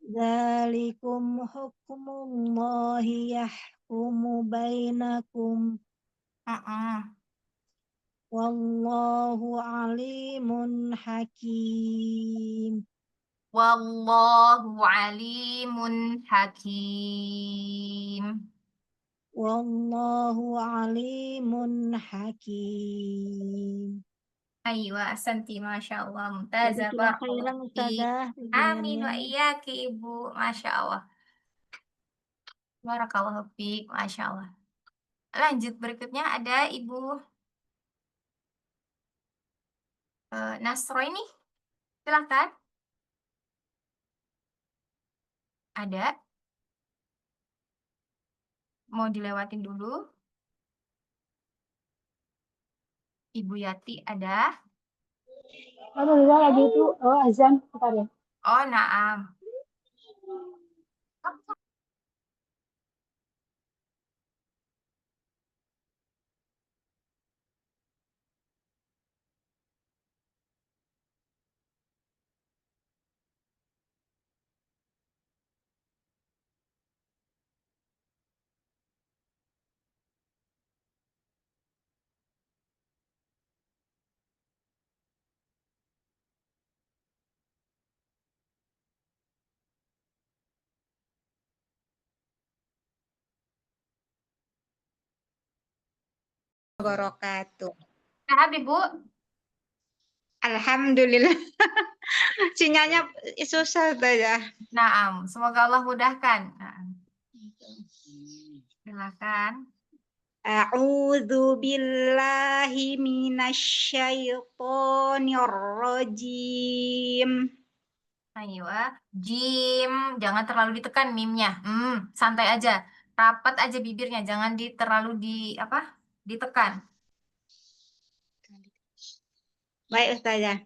ذلكم حكم الله يحكم بينكم والله عليم حكيم. Wallahu alimun hakim. Wallahu alimun hakim. Aywa, asanti, Masya Allah. Mumtazah, Jazakallah barakallah khairan fiik. Ustazah Amin wa bimbingannya. iyaki, Ibu. Masya Allah. Barakallahu fiik, Masya Allah. Lanjut, berikutnya ada Ibu Nasro ini. Silahkan. Ada? Mau dilewatin dulu? Ibu Yati ada? Alhamdulillah lagi itu azan bentar ya. Oh, naam. Wabarakatuh. Nah, Ibu. Alhamdulillah. Sinyalnya susah ya. Naam. Semoga Allah mudahkan. Naam. Silakan. A'udzu billahi minasyaitonir rajim. Ayo, jim, jangan terlalu ditekan mimnya. Santai aja, rapat aja bibirnya, jangan terlalu ditekan. Baik Ustazah.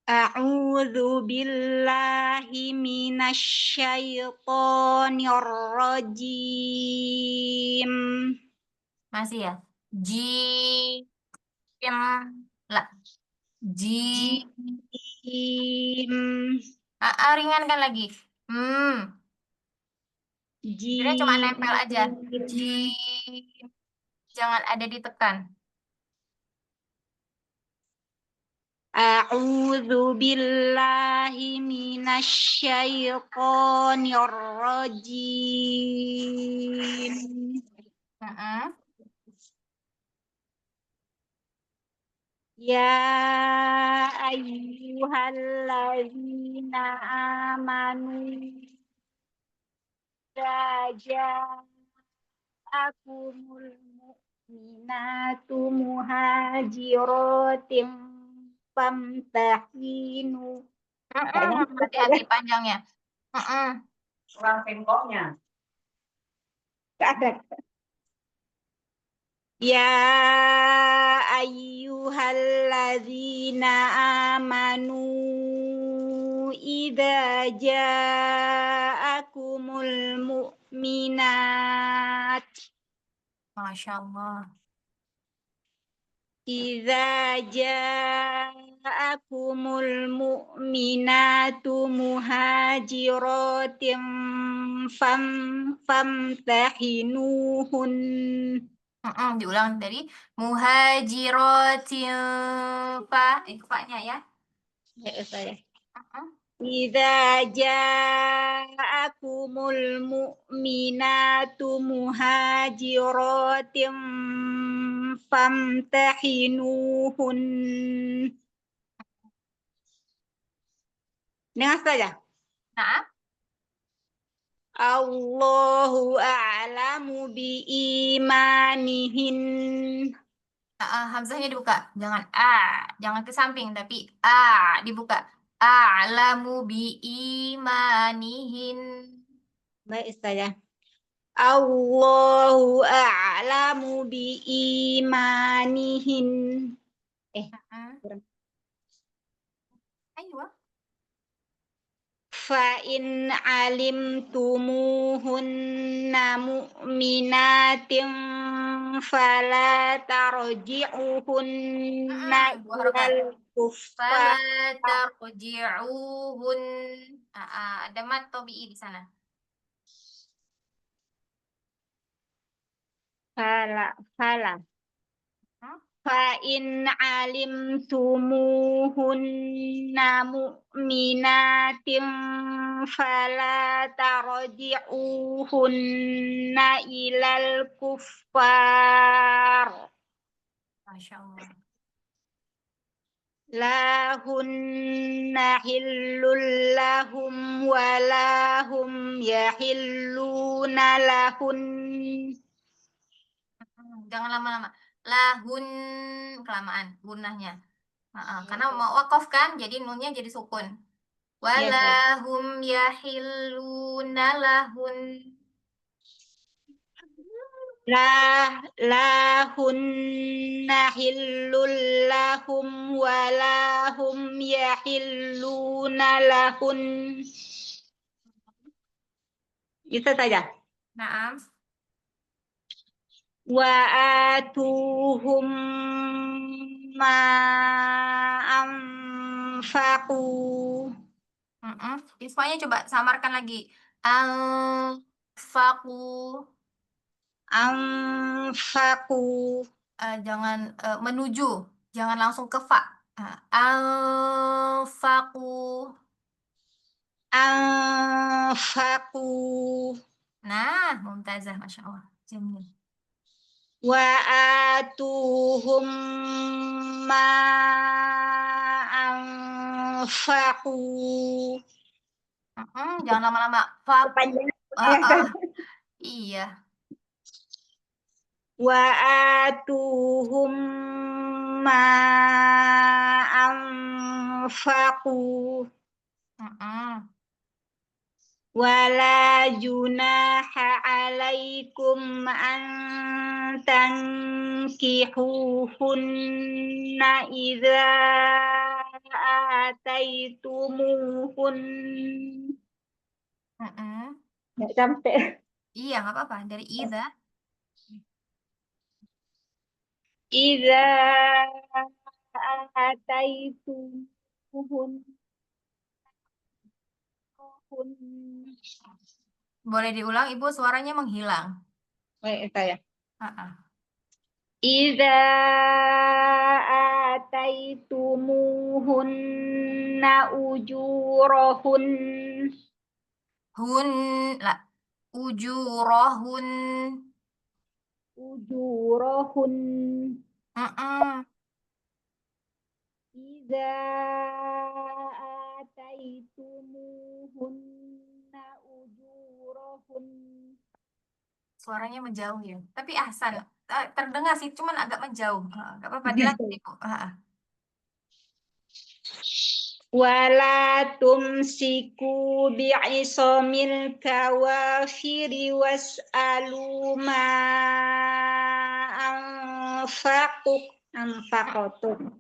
A'udzu billahi minasyaitonir rajim. Masih ya, jim, lah, jim, ringankan lagi. Bibirnya cuma nempel aja. Jim, jangan ada ditekan. A'udzu billahi minasyaitonir rajim. Ya ayyuhalladzina amanu ja'akumul mu'minatu muhajiratin famtahinu. Hati-hati panjangnya. Kurang temponya. Ada. Ya ayyuhalladzina amanu idza ja'akumul mu'minat. Masya Allah. Idza ja'akumul mu'minatu muhajiratin famtahinuhun. Diulang dari muhajiratin fa-nya ya. Ya, saya. Idza ja'akumul mu'minatu muhajiratin famtahinuhun. Dengar saja. Nah. Allahu a'lamu biimanihin. Hamzahnya dibuka, jangan jangan ke samping, tapi dibuka. A'lamu biimanihin. Baik, Ustazah. Allahu a'lamu biimanihin. Ayo. Fa'in alimtumuhunna mu'minatin fala tarji'uhunna ilal kuffar. Fala tarji'uhun. Ada mat tobi'i di sana. Fala. Fa'in alimtumuhunna mu'minatin fala tarji'uhunna ilal kuffar. Masya Allah. Lahunna hillul lahum walahum yahilluna lahun. Jangan lama-lama. Lahun kelamaan gunnahnya. Karena mau wakaf kan, jadi nunnya jadi sukun. Walahum yahilluna lahun. Lahunna hillul lahum walahum yahilluna lahun. Bisa saja. Naam. Wa atuhum ma anfaqu. Ismanya coba samarkan lagi. Anfaqu. Jangan menuju, jangan langsung ke fa. Anfaqu. Nah, mumtazah, masya Allah. Jamil. Wa atuhum ma anfaqu. Jangan lama-lama. Iya. Wa atuhum ma anfaqu. Wala junaha alaikum an tankihuhunna idza ataitumuhun. Nggak sampai. Iya, nggak apa-apa. Dari idza. Idza ataitumuhun. Boleh diulang, Ibu, suaranya menghilang. Baik, saya. Idza ataitumuhunna ujurahun. Ujurahun. Idza ataitumuhunna ujurahun. Suaranya menjauh ya. Tapi ahsan. Terdengar sih, cuman agak menjauh. Enggak apa-apa, dilanjut, Ibu. Wala tumsiku bi'isamil kawafiri was'alu ma anfaqtum.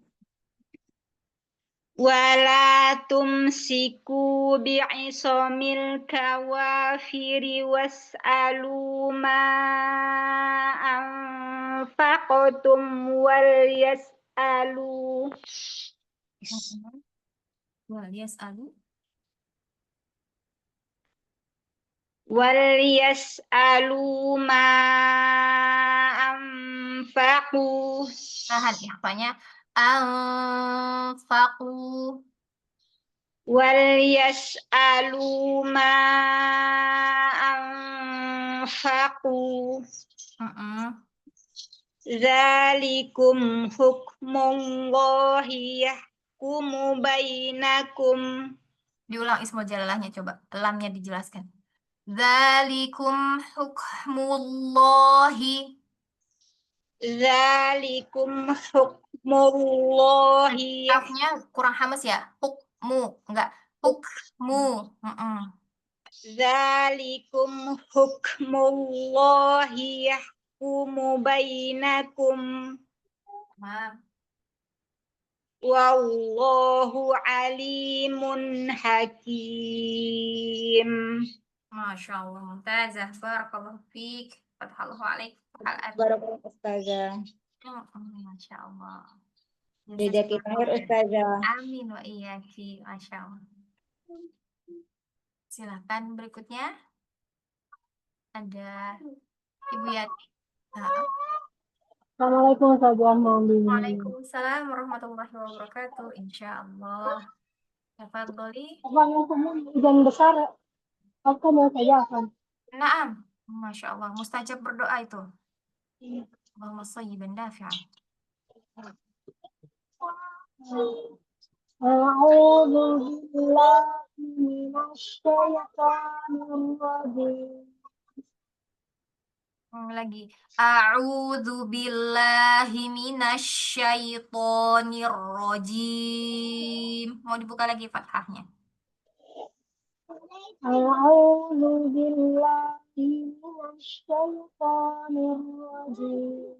Wala tumsiku bi'isamil kawafiri was'alu ma anfaqtum wal yas'alu ma anfaqu. Tahan ikhfanya. Anfaqu. Wal yas'alu ma anfaqu. Zalikum hukmullahi yahkumu bainakum. Diulang ismul jalalahnya coba. Lamnya dijelaskan. Zalikum hukmullahi. Zalikum hukmullahi. Kafnya kurang hamas ya. Hukmu, enggak. Hukmu. Zalikum hukmullahi yahkumu bainakum. Wallahu alimun hakim. Masya Allah, mumtazah. Barakallahu fiik. Fathallahu alaik. Barakallahu Ustazah. Masya Allah. Jazaki khair Ustazah. Amin wa iyaki. Masya Allah. Silakan berikutnya. Ada Ibu Yati. Assalamualaikum Ustazah, mohon bimbing. Waalaikumsalam warahmatullahi wabarakatuh. Insya Allah. Tafadholi. Abang hujan besar, apa ya saya akan? Naam. Masya Allah. Mustajab berdoa itu. Allahumma sayyiban nafi'an. A'udzu billahi minasyaitonir rajim. Lagi. A'udzu billahi minasyaitonir rajim. Mau dibuka lagi fathahnya. A'udzu billahi minasyaitonir rajim.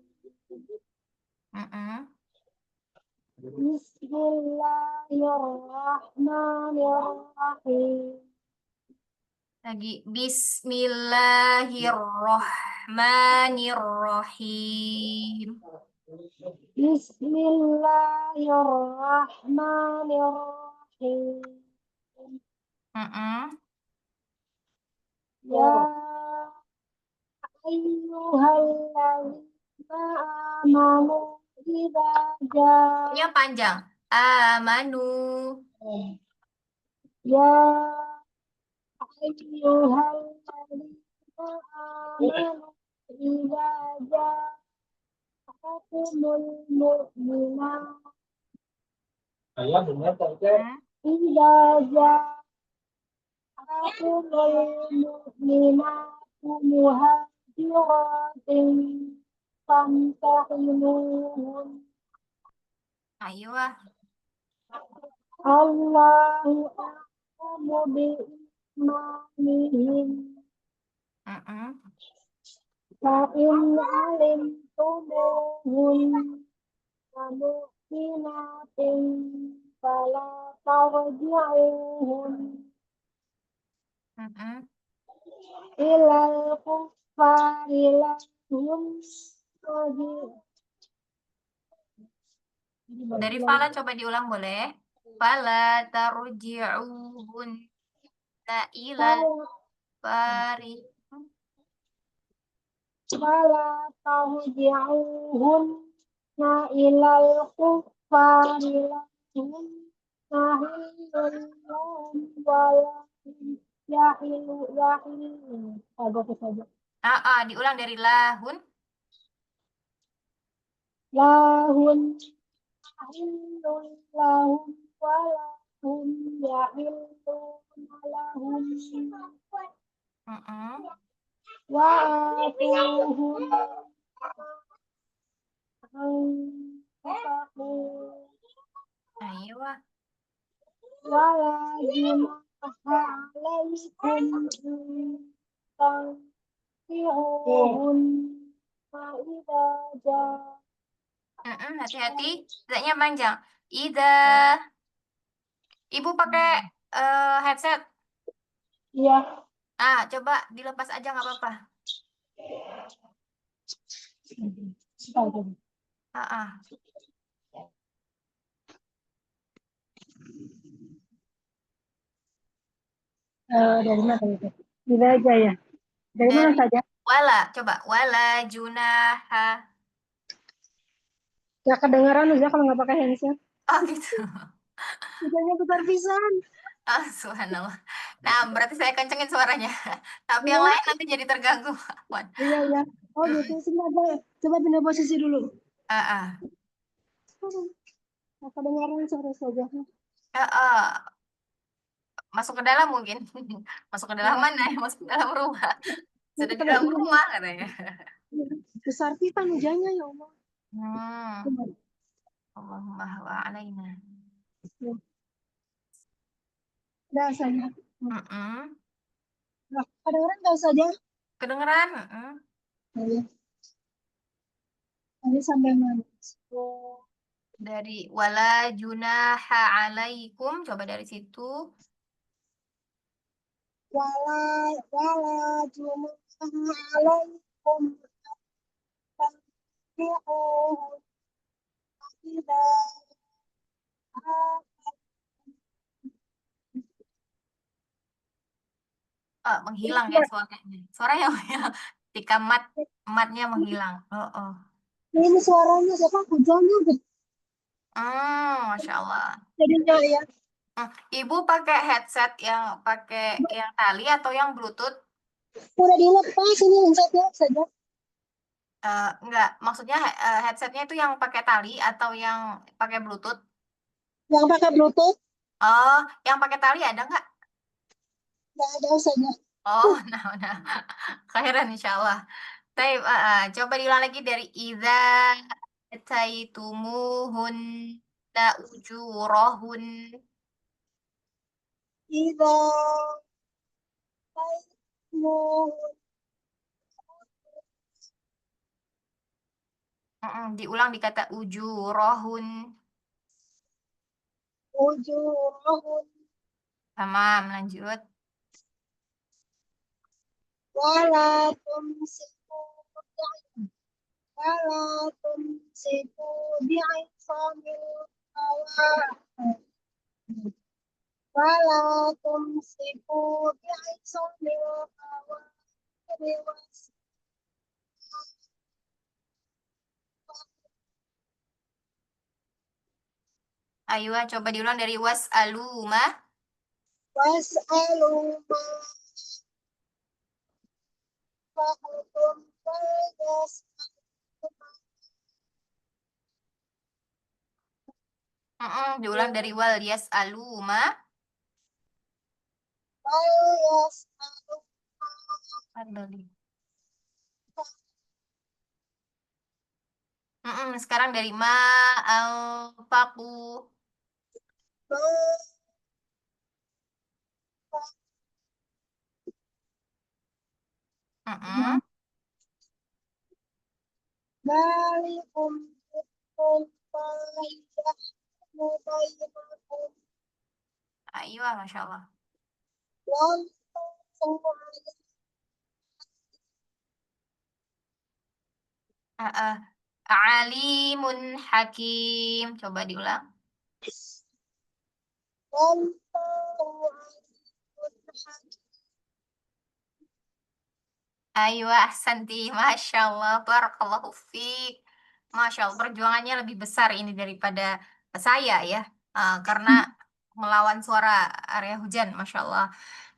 Bismillahirrahmanirrahim. Lagi. Bismillahirrahmanirrahim. Bismillahirrahmanirrahim. Ya ayyuhalladzina amanu idza jaa. Yang panjang. Amanu. Ya ayyuhalladzina amanu idza ja'akumul mu'minat. Idza ja'akumul mu'minatu muhajiratin famtahinuhun. Ayo. Allahu a'lamu bi'imanihim. Fa'in alimtumuhun mu'minatin fala tarji'uhun ilal kuffari lahum Dari fala coba diulang boleh? Fala tarji'uhun ilal fari. fala tarji'uhun ilal kuffari lahum nahilun wala yahilu. Agak saja. Diulang dari lahun. Lahun nahilun lahum wala hum yahilun lahum wa atuhum Ayo. wala junaha alaikum tanfihun ma'idha jaa. Hati-hati, tidaknya panjang. Ida Ibu pakai headset. Iya. Coba dilepas aja nggak apa-apa. Dari mana itu? Bila aja ya. Dari mana Dari saja? coba wala junaha. Gak kedengeran aja kalau nggak pakai handset. Oh gitu. Hidungnya besar pisan. Subhanallah. Nah, berarti saya kencengin suaranya. Tapi yang Iya. lain nanti jadi terganggu. Wan. Iya, iya. Oh gitu. Sebentar, coba pindah posisi dulu. Gak kedengeran suara saja. Masuk ke dalam mungkin. Masuk ke dalam mana? Masuk ke dalam rumah. Sudah di dalam rumah katanya. Besar pisan hujannya ya Allah. Allahumma wa alaina. Udah saja. Mm-mm. Kedengeran nggak saja? Kedengeran? Tadi sampai mana? Dari wala junaha alaikum. Coba dari situ. Wala junaha alaikum. Menghilang ya suaranya. Suaranya menghilang. Ketika matnya menghilang. Ini suaranya siapa? Hujannya gitu. Masya Allah. Jadinya ya. Ibu pakai headset yang tali atau yang Bluetooth? Udah dilepas ini handsetnya saja. Enggak, maksudnya headsetnya itu yang pakai tali atau yang pakai Bluetooth? Yang pakai Bluetooth? Oh, yang pakai tali ada nggak? Nggak ada saja. Oh, nah. Khairan insyaallah. Baik, coba diulang lagi dari idza ataitumuhunna ujurahun. Idza ataitumuhunna Diulang di kata ujurahun. ujurahun Tamam, lanjut. wala tumsiku bi'isamil awal. Wala tumsiku bi'isamil awal. Ayo, coba diulang dari was'aluma. Was'alu ma fa'atum Diulang dari wal yas'aluma. Sekarang dari ma anfaqu. Dalikum faidah mubayyinakum. Ayo, Masya Allah. Alimun hakim. Coba diulang. Ayo, ahsanti. Masya Allah. Barakallahu fiik. Masya Allah. Perjuangannya lebih besar ini daripada saya ya. Karena melawan suara area hujan. Masya Allah.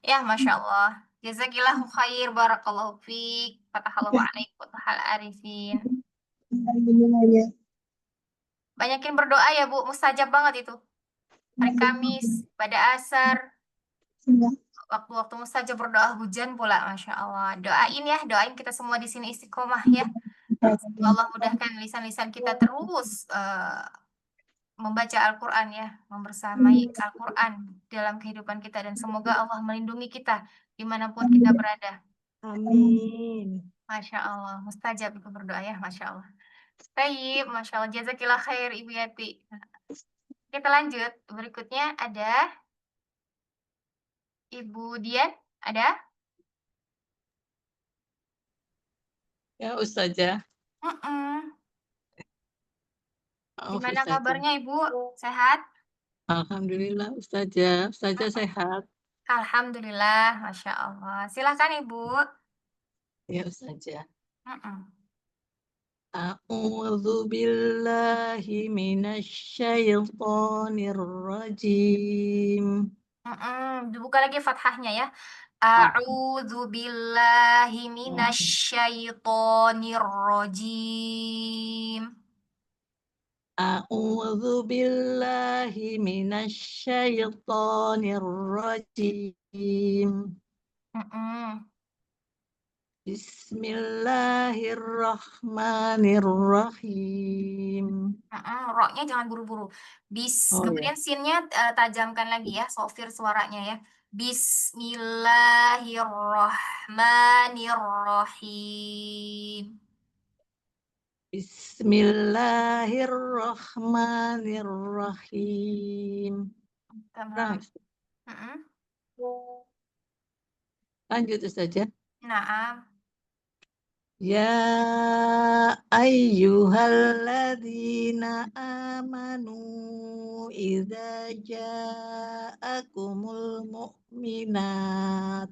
Ya, Masya Allah. Jazakillahu khair. Barakallahu fiik. Fatahallahu alaikum. Fatahal arifin. Banyakin berdoa ya, Bu. Mustajab banget itu. Hari Kamis, pada asar. Waktu-waktu mustajab berdoa hujan pula, Masya Allah. Doain ya, doain kita semua di sini istiqomah ya. Semoga Allah mudahkan lisan-lisan kita terus membaca Al-Quran ya, membersamai Al-Quran dalam kehidupan kita. Dan semoga Allah melindungi kita dimanapun kita berada. Amin. Masya Allah, mustajab itu berdoa ya, Masya Allah. Baik, Masya Allah, jazakillah khair Ibu Yati. Kita lanjut, berikutnya ada Ibu Dian, ada? Ya, Ustazah. Maaf, Gimana Ustazah. kabarnya Ibu? Sehat? Alhamdulillah, Ustazah. Ustazah sehat. Alhamdulillah, Masya Allah. Silakan Ibu. Ya, Ustazah. Mm-mm. A'udzu billahi minasyaitonir rajim. Dibuka lagi fathahnya ya. A'udzu billahi minasyaitonir rajim. A'udzu billahi minasyaitonir rajim. Bismillahirrahmanirrahim. Ro-nya jangan buru-buru. Oh ya. Kemudian sin-nya tajamkan lagi ya, sofir suaranya ya. Bismillahirrahmanirrahim. Bismillahirrahmanirrahim. Tamam. Lanjut saja. Naam. Ya ayyuhalladzina amanu idza ja'akumul mu'minat.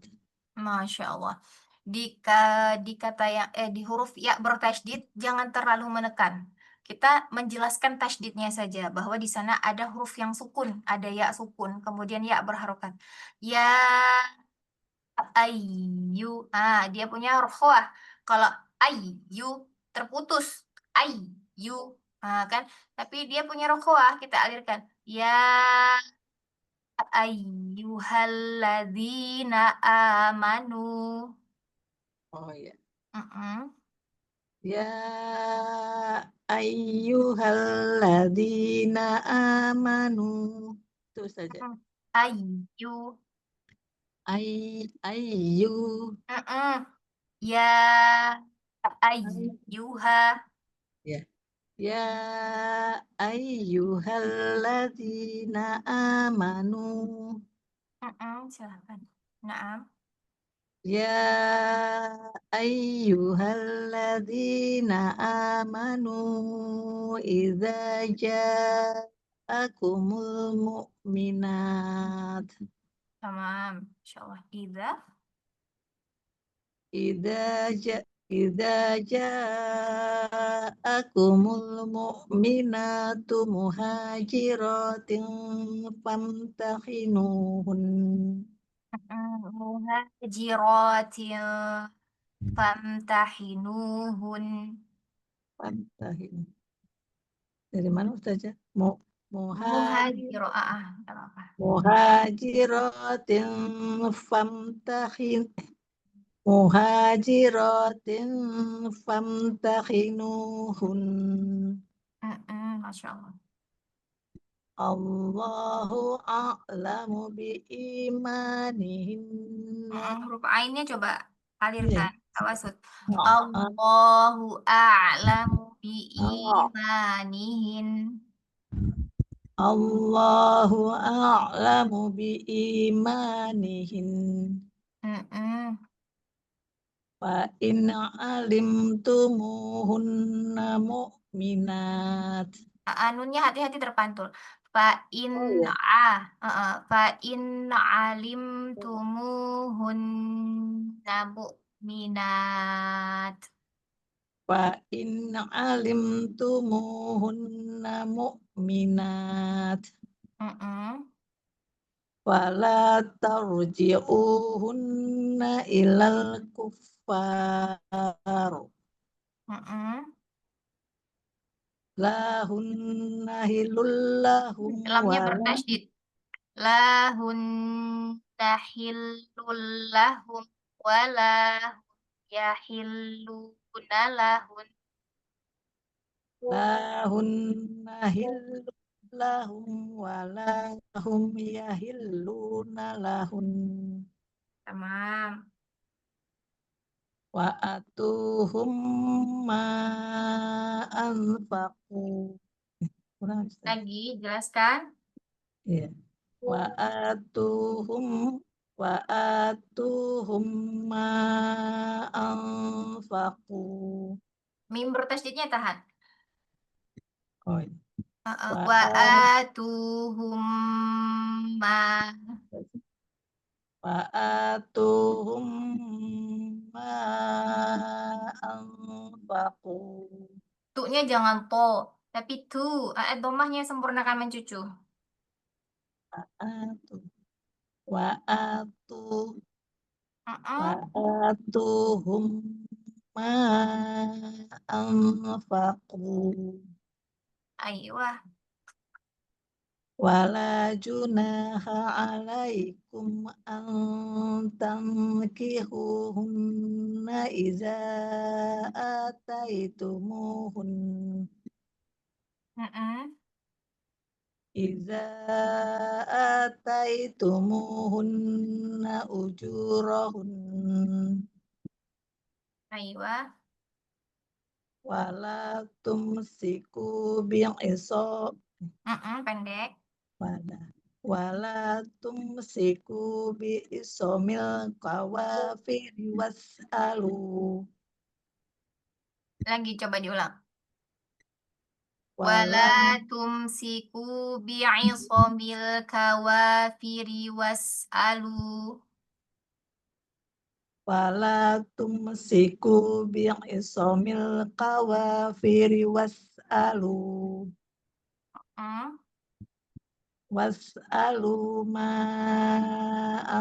Masya Allah. Di kata yang di huruf ya bertasydid jangan terlalu menekan. Kita menjelaskan tasydidnya saja bahwa di sana ada huruf yang sukun, ada ya sukun, kemudian ya berharokat. Ya ayu. Dia punya rokhwah. Kalau ayu terputus. Ayu. Kan? Tapi dia punya rokhwah, kita alirkan. Ya ayyuhalladzina amanu. Oh ya. Mm-mm. Ya ayyuhalladzina amanu. Itu saja. Ayyu. Ayyu. Ya ayyuha. Ya. Ya ayyuhalladzina amanu. Silakan. Naam. Ya ayyuhalladzina amanu idza ja'akumul mu'minat. Tamam. Insyaallah. Idza ja'akumul mu'minatu muhajiratin famtahinuhun. Muhajiratin famtahinuhun. Famtahin. Dari mana Ustazah? Muhajiro. Enggak apa-apa. Muhajiratin famtahin. Muhajiratin famtahinuhun. Masya Allah. Allahu a'lamu biimanihin. Huruf ainnya coba alirkan. Tawasud. Ah. Allahu a'lamu biimanihin. Allahu a'lamu biimanihin. Fa in alimtumuhunna mu'minat. Nunnya hati-hati terpantul. Fa in alimtumuhunna mu'minat. Fa in alimtumuhunna mu'minat. Fala tarji'uhunna ilal kuffar. Lahunna hilul lahum Lamnya bertasydid. Lahunna hillul lahum wala yahilluna lahun. lahunna hilul lahum wala hum yahilluna lahun. Tamam. Wa atuhum ma anfaqu. Lagi jelaskan. Ya. Wa atuhum wa atuhum ma anfaqu. Mim bertasydidnya tahan. Oh, Wa atuhum ma. wa atuhum ma anfaqu. Tu-nya jangan to, tapi tu. Domahnya sempurnakan mencucu. Wa atu wa Uh-uh. atuhum ma anfaqu. Aywa. Wala junaha alaikum an tankihuhunna iza ataitumuhun iza ataitumuhunna ujurahun Aywa. wala tumsiku bi'iso Pendek. wala tumsiku bi'isomil kawafiri was'alu. Lagi coba diulang. Wala Wala tumsiku bi'isamil kawafiri was'alu. wala tumsiku bi'isomil kawafiri was'alu. Was'alu ma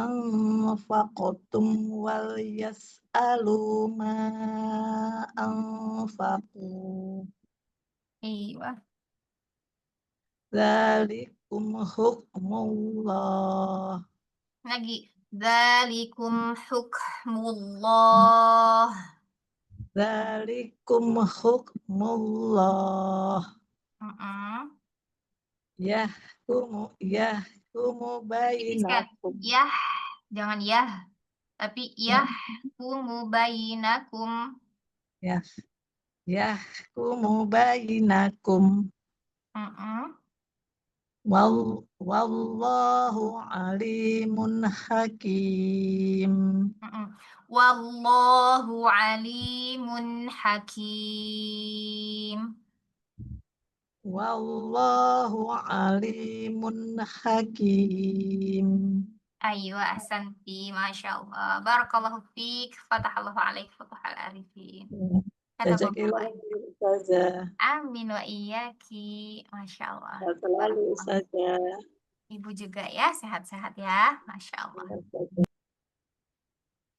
anfaqtum wal yas'alu ma anfaqu. Iya. Dzalikum hukmullah. Lagi. Dzalikum hukmullah. Dzalikum hukmullah. Yahkumu bainakum. Yah, jangan yah, tapi yahkumu bainakum. Yahkumu bainakum. Wallahu alimun hakim. Wallahu alimun hakim. Wallahu alimun hakim. Ayo, ahsanti, Masya Allah. Barakallahu fiik, fatahallahu alaik, fatahal arifin. Jazakallah Ustazah. Amin wa iyaki. Masya Allah. Selalu Ustazah. Ibu juga ya, sehat-sehat ya. Masya Allah.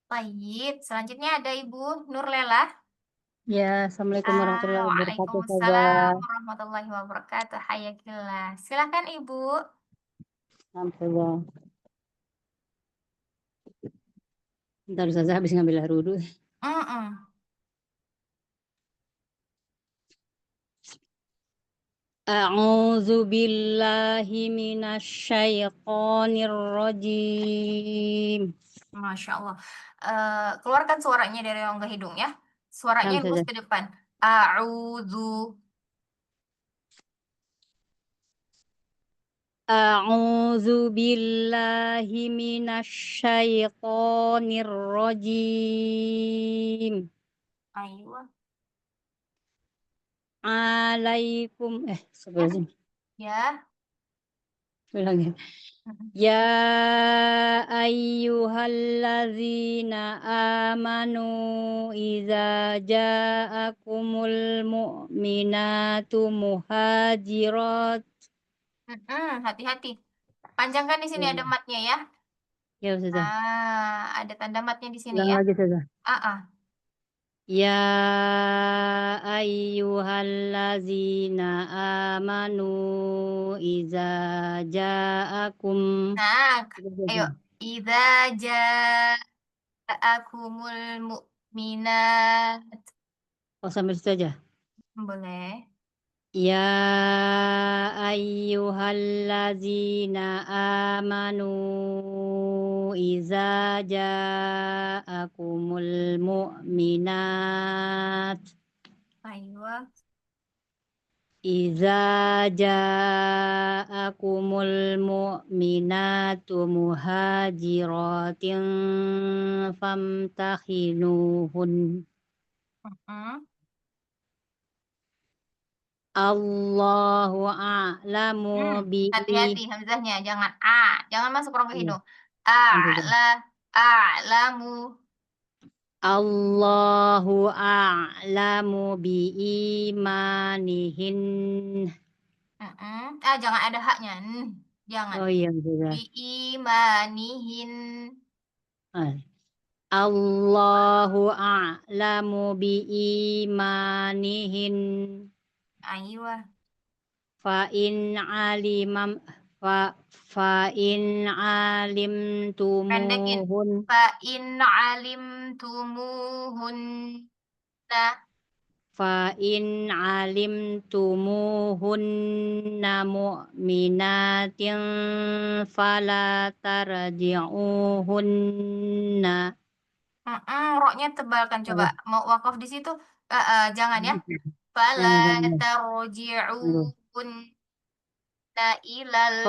Baik, selanjutnya ada Ibu Nurlela. Ya, Assalamualaikum warahmatullahi wabarakatuh. Waalaikumsalam warahmatullahi wabarakatuh. Hayakillah. Silakan Ibu. Alhamdulillah. Bentar Ustazah habis ngambil air wudhu. A'udzu billahi minasyaitonir rajim. Masya Allah. Keluarkan suaranya dari rongga hidung ya. Suaranya lurus ke depan. A'udzu. A'udzu billahi minasyaitonir rajim. Aywa. Alaikum sebelum Ya. ulang ya. Ya ayyuhallazina amanu idza ja'akumul mu'minatu muhajirat. Hati-hati. Panjangkan di sini ada matnya ya. Ya Ustazah. Ada tanda matnya di sini Ulang ya. lagi Ustazah. Ya ayyuhallazina amanu idza ja'akum. Ayo. Idza ja'akumul mu'minat. Sampai situ aja. Boleh. Ya ayyuhallazina amanu idza ja'akumul mu'minat. Aywa. Iza ja'akumul mu'minatu muhajiratin famtahinuhun. Allahu a'lamu Hati-hati hamzahnya, jangan masuk rongga hidung. Alhamdulillah. A'lamu. Allahu a'lamu biimanihin. Jangan ada haknya. Jangan. Oh iya sudah. Biimanihin. Allahu a'lamu biimanihin. Aywa. Fa'in alimtumuhun. Fa'in alimtumuhunna. Fa'in alimtumuhunna mu'minatin fala tarji'uhunna. Roknya tebalkan coba. Mau wakaf di situ? Jangan ya. Fala tarji'uhunna ilal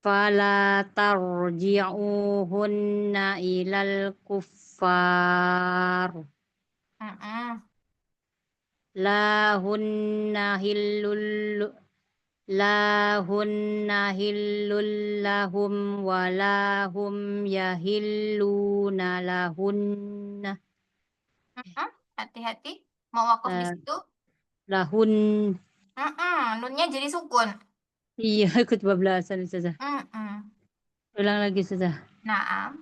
Fala tarji'uhunna ilal kuffar. Lahunna hillul lahum walahum yahilluna lahunna. Hati-hati. Mau wakaf di situ? Lahun. Nunnya jadi sukun. Iya, ikut bablasan Ustazah. Ulang lagi Ustazah. Naam.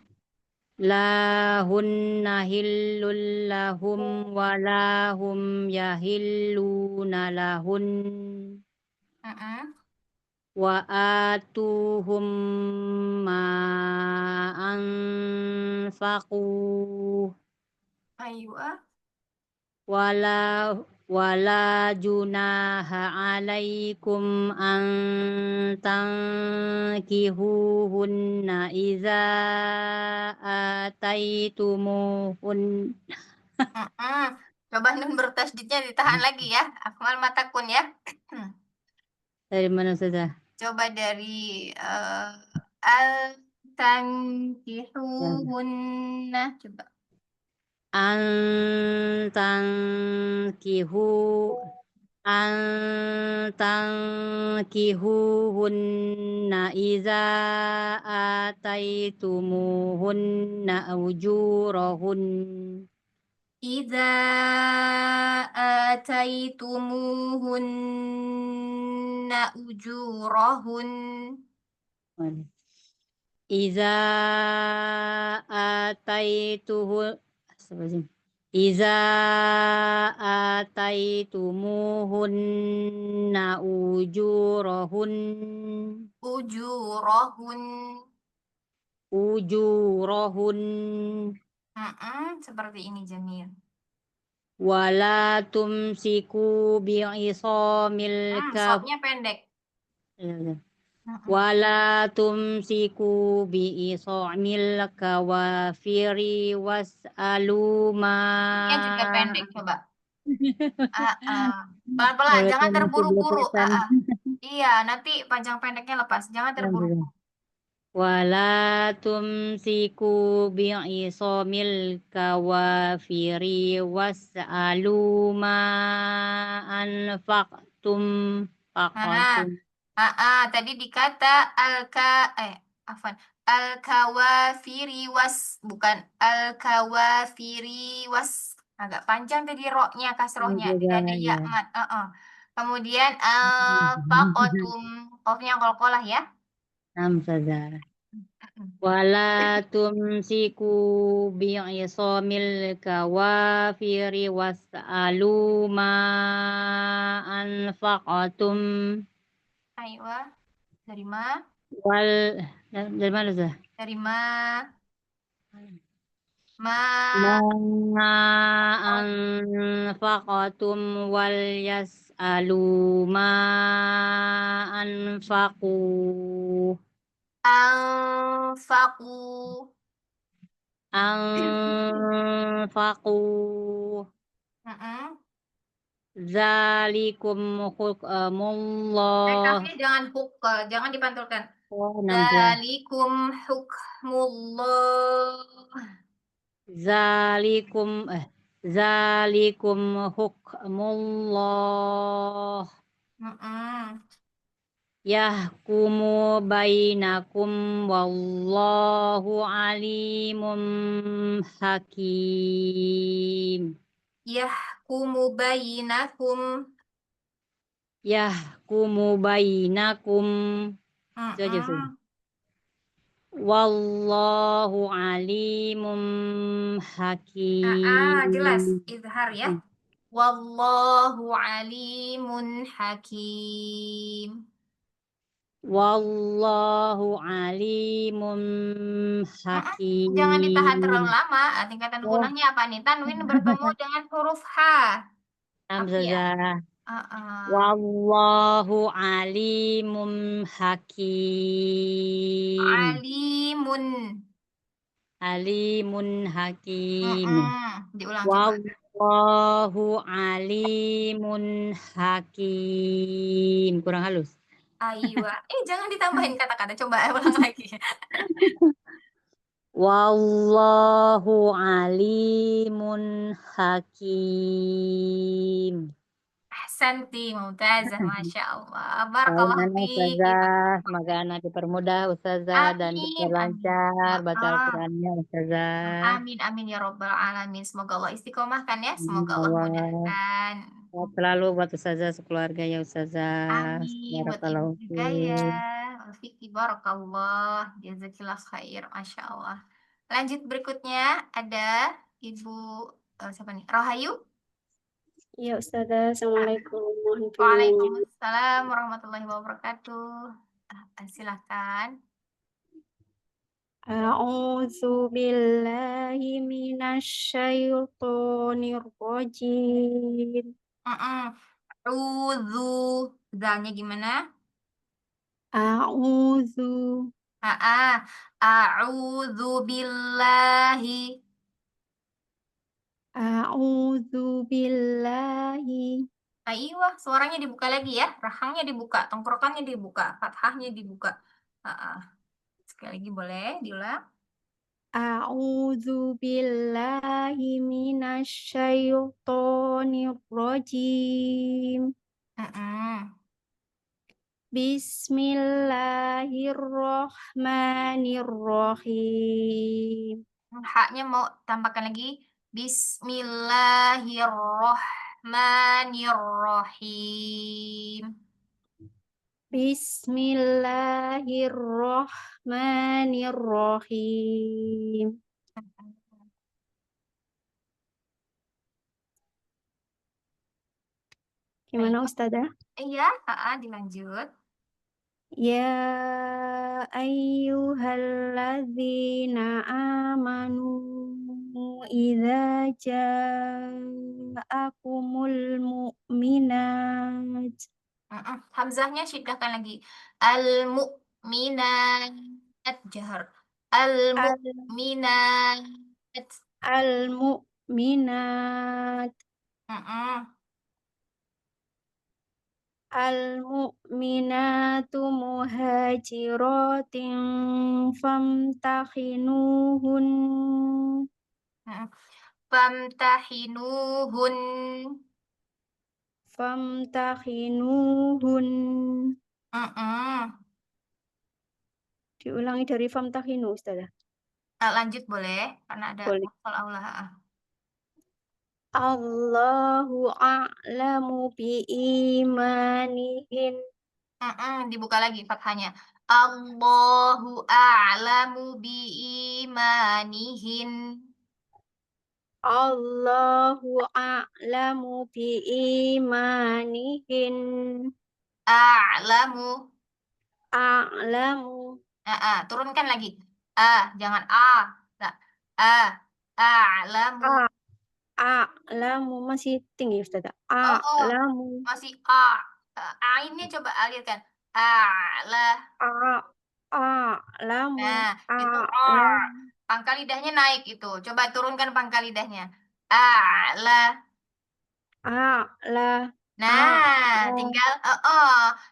Lahunna hillul lahum walahum yahilluna lahun. Wa atuhum ma anfaqu. Aywa. Wala junaha alaikum an tankihuhunna iza ataitumuhun. Coba nun bertasydidnya ditahan lagi ya. Akmal matakun ya. Dari mana saja? Coba dari al tankihuhunna. Coba. Antankihuhunna iza ataitumuhunna ujurahun. Iza ataitumuhunna ujurahun. Iza ataitumuhunna ujurahun. Seperti ini Jamil. Wala tumsiku bi'isamil Sopnya pendek. Wala tumsiku bi'isamil kawafiri was'alu ma. Ini juga pendek coba. Pelan-pelan, jangan terburu-buru. Iya, nanti panjang pendeknya lepas. Jangan terburu-buru. Wala tumsiku bi'isamil kawafiri was'alu ma anfaqtum. Tadi dikata al-kawafiri bukan al-kawafiri agak panjang tadi roknya, kasrohnya, tidak ada ya mat. Kemudian al-faqatum, qafnya qalqalah ya. Saudara. Wala tumsiku bi'isamil kawafiri was'alu ma anfaqtum. Aywa. Dari ma? Dari mana Zah? Dari ma. Anfaqtum wal yas'alu ma anfaqu. Anfaqu. Zalikum hukmullah. Kafnya jangan jangan dipantulkan. Oh, 16. Zalikum hukmullah. Zalikum hukmullah. Yahkumu bainakum wallahu alimum hakim. Yahkumu bainakum. Yahkumu bainakum. Itu aja, Ustazah. Wallahu alimum hakim. Jelas izhar ya. Wallahu alimun hakim. Wallahu alimun hakim. Jangan ditahan terlalu lama. Tingkatan gunanya apa nih? Tanwin bertemu dengan huruf H. Ustazah. Wallahu alimun hakim. Alimun hakim. Diulang coba. Wallahu alimun hakim. Kurang halus. Aywa. Jangan ditambahin kata-kata. Coba ulang lagi. Wallahu alimun hakim. Ahsanti, Mumtazah, Masya Allah. Barakallah fiik. Semoga anak dipermudah Ustazah dan diperlancar baca Al-Qurannya Ustazah. Amin, amin ya Rabbal Alamin. Semoga Allah istiqomahkan ya. Semoga Allah mudahkan. Selalu buat Ustazah sekeluarga ya Ustazah. Amin. Buat ibu juga ya. Fiki barakallah. Jazakillah khair. Masya Allah. Lanjut berikutnya ada Ibu siapa nih? Rahayu. Ya Ustazah, Assalamualaikum Waalaikumsalam warahmatullahi wabarakatuh. Silakan. A'udzu billahi minasyaitonir rajim. A'udzu. Zalnya gimana? A'udzu. A'udzu billahi. A'udzu billahi. Aywa, suaranya dibuka lagi ya. Rahangnya dibuka, tengkorokannya dibuka, fathahnya dibuka. Sekali lagi boleh diulang. A'udzu billahi minasyaitonir rajim. Bismillahirrahmanirrahim. Haknya mau tambahkan lagi. Bismillahirrahmanirrahim. Bismillahirrahmanirrahim. Gimana Ustazah? Iya, dilanjut. Ya ayyuhalladzina amanu idza ja'akumul mu'minat. Hamzahnya syidahkan lagi. Al-mu'minat jahar. Al-mu'minat. Al-mu'minat. Al-mu'minatu muhajiratin famtahinuhun. Famtahinuhun. Famtahinuhun. Diulangi dari famtahinu, Ustazah. Lanjut boleh, karena ada Allah. Allahu a'lamu biimanihin. Dibuka lagi fathahnya. Allahu a'lamu biimanihin. Allahu a'lamu biimanihin. A'lamu. A'lamu. Turunkan lagi. Jangan a'lamu. A'lamu masih tinggi Ustazah. A'lamu. Masih ainnya coba alirkan. A'lamu. Itu pangkal lidahnya naik itu. Coba turunkan pangkal lidahnya. A'la. Nah,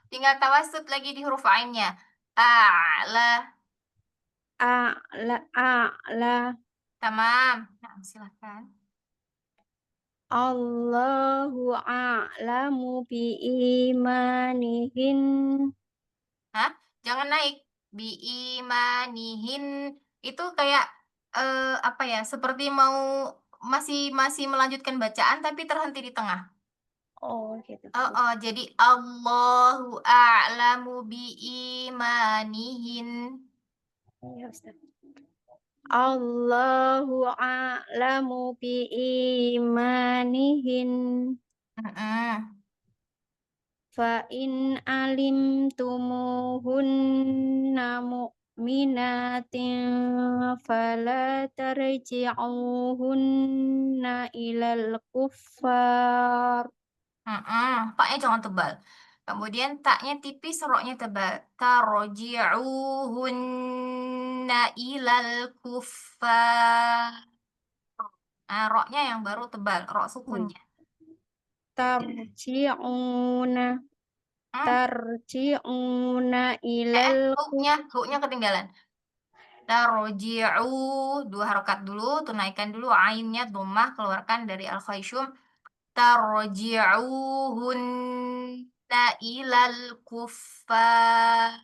tinggal tawasud lagi di huruf ainnya. A'la. A'la. Tamam. Nah, silakan. Allahu a'lamu biimanihin. Hah? Jangan naik. Biimanihin itu kayak apa ya? Seperti mau masih melanjutkan bacaan tapi terhenti di tengah. Oh, gitu. Jadi Allahu a'lamu biimanihin. Iya, Ustaz. Allahu a'lamu biimanihin. Fa in alimtumuhunna mu'minatin fala tarji'uhunna ilal kuffar. Paknya jangan tebal. Kemudian taknya tipis, roknya tebal. Tarji'uhunna ilal kuffar. Nah, roknya yang baru tebal, rok sukunnya. Tarji'una ilal Huknya ketinggalan. Tarji'u, 2 harokat dulu, tunaikan dulu ainnya dhammah, keluarkan dari al-khayshum. Tarji'uhunna ilal kuffar.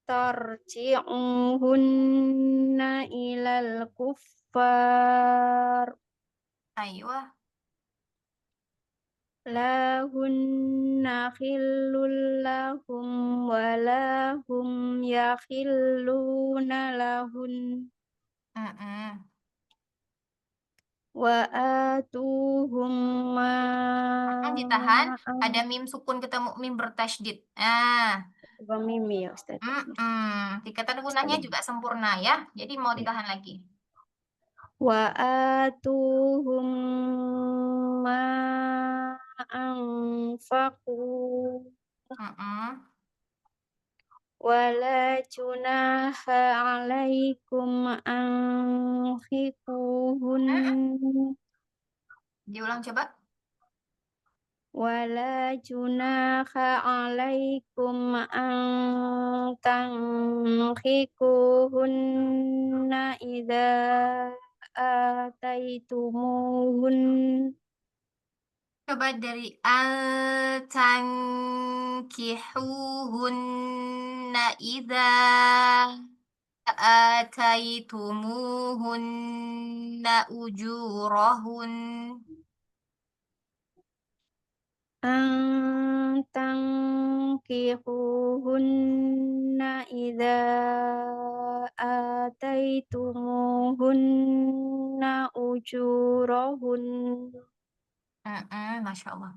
Tarji'uhunna ilal kuffar. Aywa. Lahunna khillul lahum wa lahum yakhilluna lahun. Wa atuhum ma Ditahan, ada mim sukun ketemu mim bertasydid. mimi ya Ustaz. Tingkatan gunanya juga sempurna ya. Jadi mau ditahan lagi. Wa atuhum ma anfaqu. Wala junaha alaikum anfiquhun. Diulang coba. Wala junaha alaikum tanfiquhunna idza ataitumuhun. Coba dari al-tankihuhunna idza ataitumuhunna ujurahun. Tankihuhunna idza ataitumuhunna ujurahun. Masya Allah.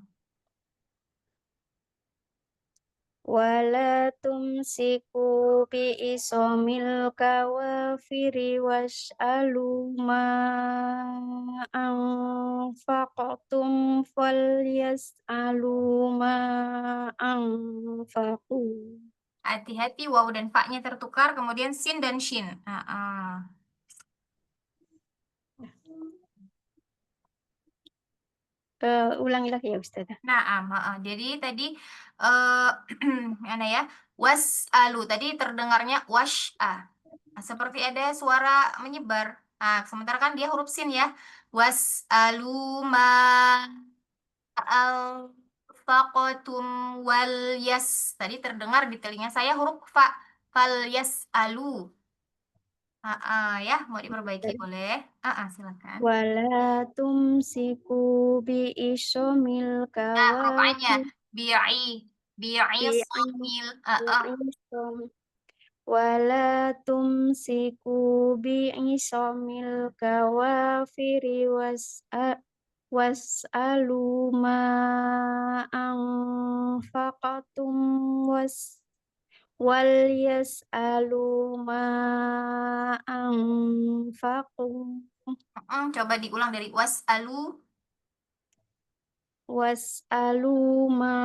Wala tumsiku bi isomil kawafiri was'alu ma anfaqtum falyas'alu ma anfaqu. Hati-hati waw dan fa-nya tertukar, kemudian sin dan shin. Ulangi lagi ya Ustazah. Jadi tadi mana ya? Was'alu tadi terdengarnya was'a. Seperti ada suara menyebar. Sementara kan dia huruf sin ya. Was'alu ma anfaqtum wal yas. Tadi terdengar di telinga saya huruf fa. Fal yas'alu. Ya, mau diperbaiki boleh? Silakan. Wala tumsiku bi isomil Rupanya kawafiri. bi'i somil. Wala tumsiku bi'isomil kawafiri was'alu ma anfaqatum wal yas'alu ma anfaqum. Coba diulang dari was'alu. Was'alu ma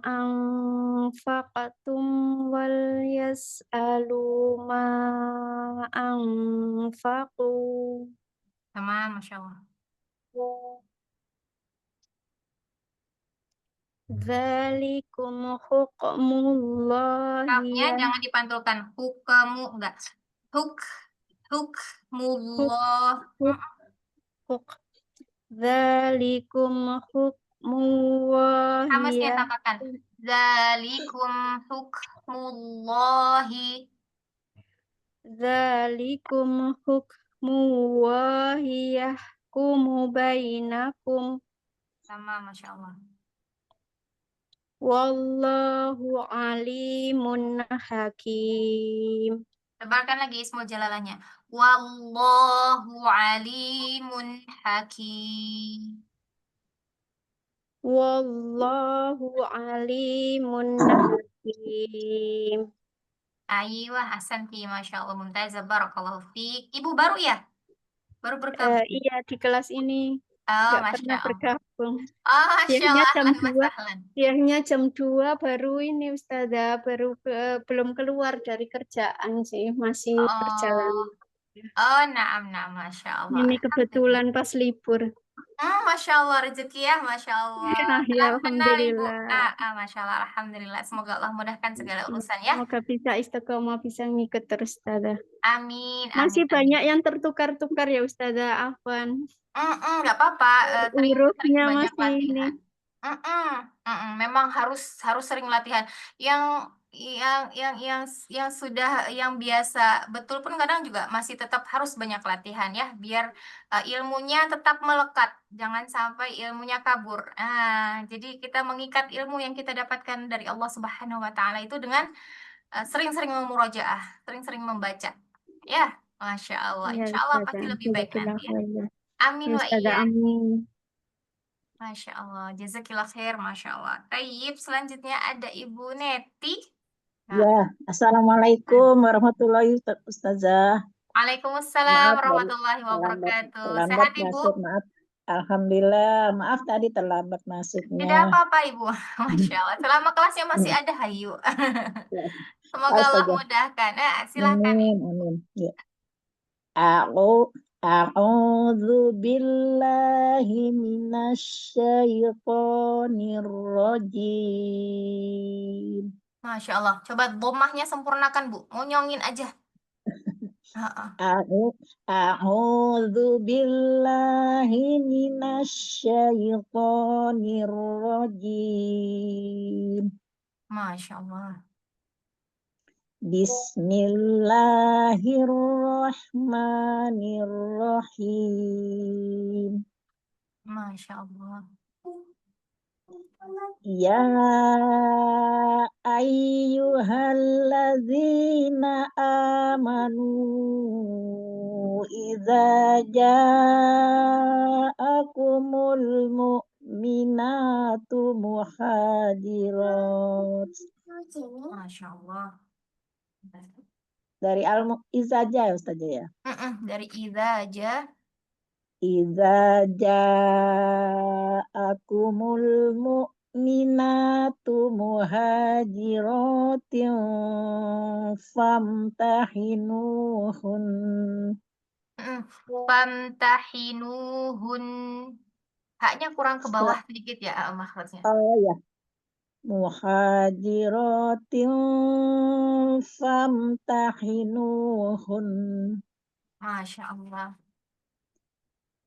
anfaqatum wal yas'alu ma anfaqu. Teman, Masya Allah. Dzalikum hukmullahi Kafnya jangan dipantulkan. Hukmu enggak. Hukmullah. huk. Dzalikum hukmullahi Hamasnya tambahkan. Zalikum hukmullahi. Dzalikum hukmullahi yahkumu bainakum. Sama, Masya Allah. Wallahu alimun hakim. Tebalkan lagi ismu jalalanya. Wallahu alimun hakim. Wallahu alimun hakim. Aywa, Hasanti, Masya Allah, Mumtazah, Barakallahu fiik. Ibu baru ya? Baru bergabung? Iya, di kelas ini Oh, nggak Masya pernah Allah. bergabung. Oh, Masya Siangnya Allah, jam ahlan wa 2, sahlan. siangnya jam 2 baru ini Ustazah, belum keluar dari kerjaan sih, masih berjalan. Oh, naam, Masya Allah. Ini kebetulan pas libur. Masya Allah, rezeki ya, Masya Allah. Ya, Salam kenal Ibu alhamdulillah. Masya Allah, Alhamdulillah. Semoga Allah mudahkan segala urusan ya. Semoga bisa istiqomah, bisa ngikut terus Ustazah. Amin, Masih amin. banyak yang tertukar-tukar ya Ustazah, Afwan. Nggak apa-apa. Sering Hurufnya banyak masih ini. latihan. Memang harus sering latihan. Yang sudah yang biasa betul pun kadang juga masih tetap harus banyak latihan ya, biar ilmunya tetap melekat, jangan sampai ilmunya kabur. Jadi kita mengikat ilmu yang kita dapatkan dari Allah Subhanahu wa Ta'ala itu dengan sering-sering memurajaah, sering-sering membaca. Ya, Masya Allah. Ya, Insya Allah Ustazah. pasti lebih baik nanti ya. Jazakallah. Amin wa Ustazah, iya. amin. Masya Allah, jazakillah khair, Masya Allah. Tayyib, selanjutnya ada Ibu Neti. Ya, Assalamualaikum warahmatullahi wabarakatuh, Ustazah. Waalaikumsalam Maaf warahmatullahi wabarakatuh. terlambat Sehat Ibu? masuk, maaf. Alhamdulillah, maaf tadi terlambat Tidak masuknya. apa-apa Ibu. Masya Allah. Selama kelasnya masih ada, hayu. Semoga Allah Ustazah. mudahkan. Silahkan Amin, Ibu. amin. Ya. A'udzu billahi minasyaitonir rajim. Masya Allah. Coba dhammahnya sempurnakan Bu. Mau nyongin aja. A'udzu billahi minasyaitonir rajim. Masya Allah. Bismillahirrahmanirrahim. Masya Allah. Ya ayyuhalladzina amanu idza ja'akumul mu'minatu muhajirat. Masya Allah. Dari Al-Izzajah ya Ustazah ya? Dari Idza aja. Idza ja'akumul mu'minatu muhajiratin famtahinuhun. Famtahinuhun. Haknya kurang ke bawah sedikit ya maksudnya. Oh ya. Muhajiratin famtahinuhun. Masya Allah.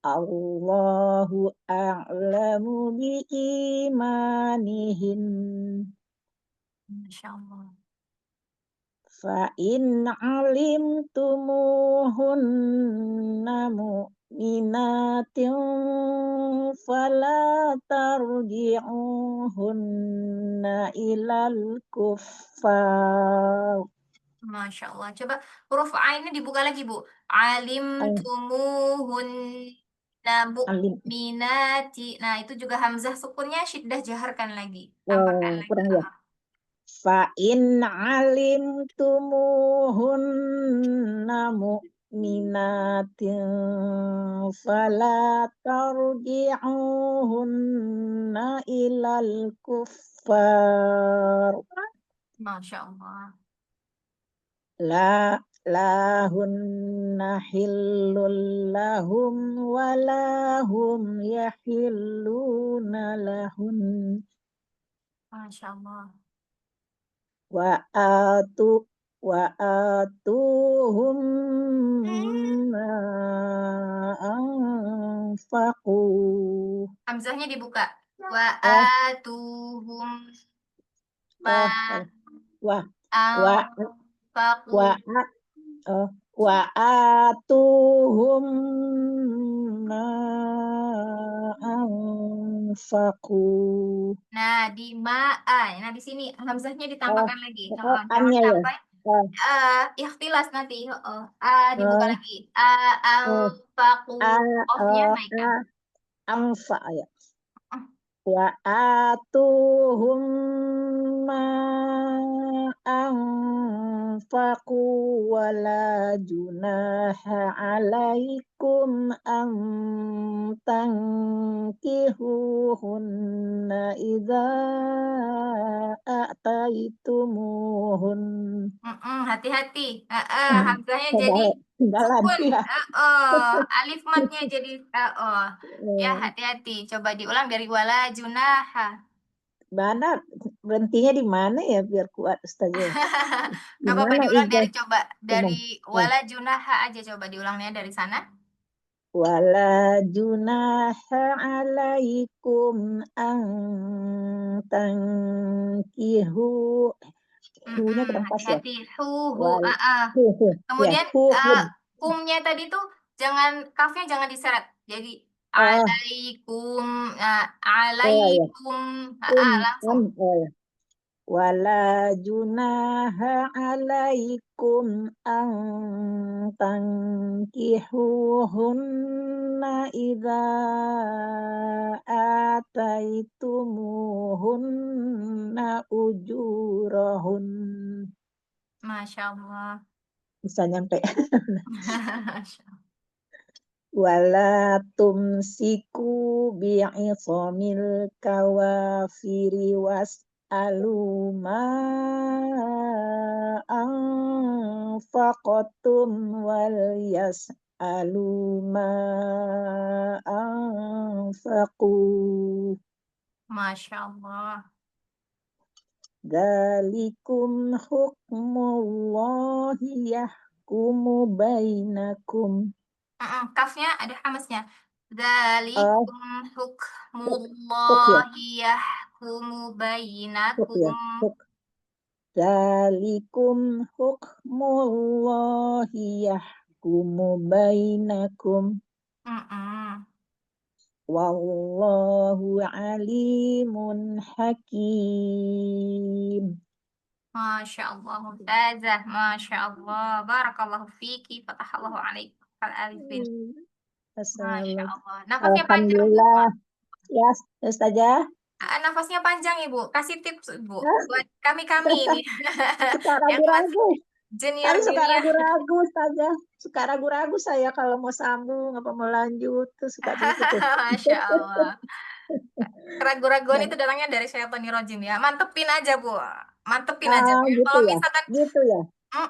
Allahu a'lamu biimanihin. Masya Allah. Fa'in alimtumuhunna mu'minatin fala tarji'uhunna ilal kuffar. Masya Allah. Coba huruf A-nya dibuka lagi Bu. Alimtumuhunna mu'minati. Nah itu juga hamzah sukunnya syiddah jaharkan lagi. Tambahkan lagi. Kurang ya. Fa'in alimtumuhunna mu'minatin fala tarji'uhunna ilal kuffar. Masya Allah. lahunna hillul lahum walahum yahilluna lahun Masya Allah. wa atuhum ma anfaqu. Hamzahnya dibuka. Wa Ah, atuhum oh, ma wa wa anfaqu. wa oh, wa atuhum ma anfaqu. Nah, di ma'a. Nah, di sini hamzahnya ditambahkan lagi. Jangan Annya ya. sampai ikhtilas nanti. Dibuka Oh, lagi. Anfaqu. Off-nya naikkan. anfa ya. Wa atuhum ma anfaqu wala junaha alaikum an tankihuhunna idza ataitumuhun. Hati-hati. Hamzahnya jadi Tinggalan sukun. ya. Alif matnya jadi ya, hati-hati. Coba diulang dari wala junaha. Mana berhentinya di mana ya biar kuat Ustazah? Di Gak apa-apa, mana diulang Izzah? dari wala junaha aja. Coba diulangnya dari sana. Wala junaha alaikum an tankihu. Hu-nya kurang pas ya. Hati-hati. Hu. Wal hu. Ya, Kemudian hu. kumnya tadi tuh kafnya jangan diseret. Jadi Ah, alaikum, ya. alaikum, langsung. Wala junaha alaikum an tankihuhunna idza ataitumuhunna ujurahun. Masya Allah. Bisa nyampe. Masya Allah. Wala tumsiku bi'isamil kawafiri was'alu ma anfaqatum wal yas'alu ma anfaqu. Masya Allah. Dzalikum hukmullahi yahkumu bainakum. Kafnya ada hamasnya. Dzalikum hukmullahi yahkumu bainakum. Dzalikum hukmullahi yahkumu bainakum. Wallahu alimun hakim. Masya Allah, Mumtazah. Masya Allah. Barakallahu fiki. Fatahallahu alaikum. Al-alifin. Masya Allah. Nafasnya panjang, Bu. Alhamdulillah. Ya, Ustazah. Nafasnya panjang, Ibu. Kasih tips, Ibu. Buat kami-kami ini. Suka Yang masih ragu-ragu. Tadi suka junior-junior. ragu-ragu, Ustazah. Suka ragu-ragu saya kalau mau sambung, apa mau lanjut. Tuh suka gitu. Masya Allah. Keraguan-raguan itu datangnya dari syaitonir rajim ya. Mantepin aja, Bu. Mantepin aja, Bu. Gitu Kalau ya. misalkan Gitu ya.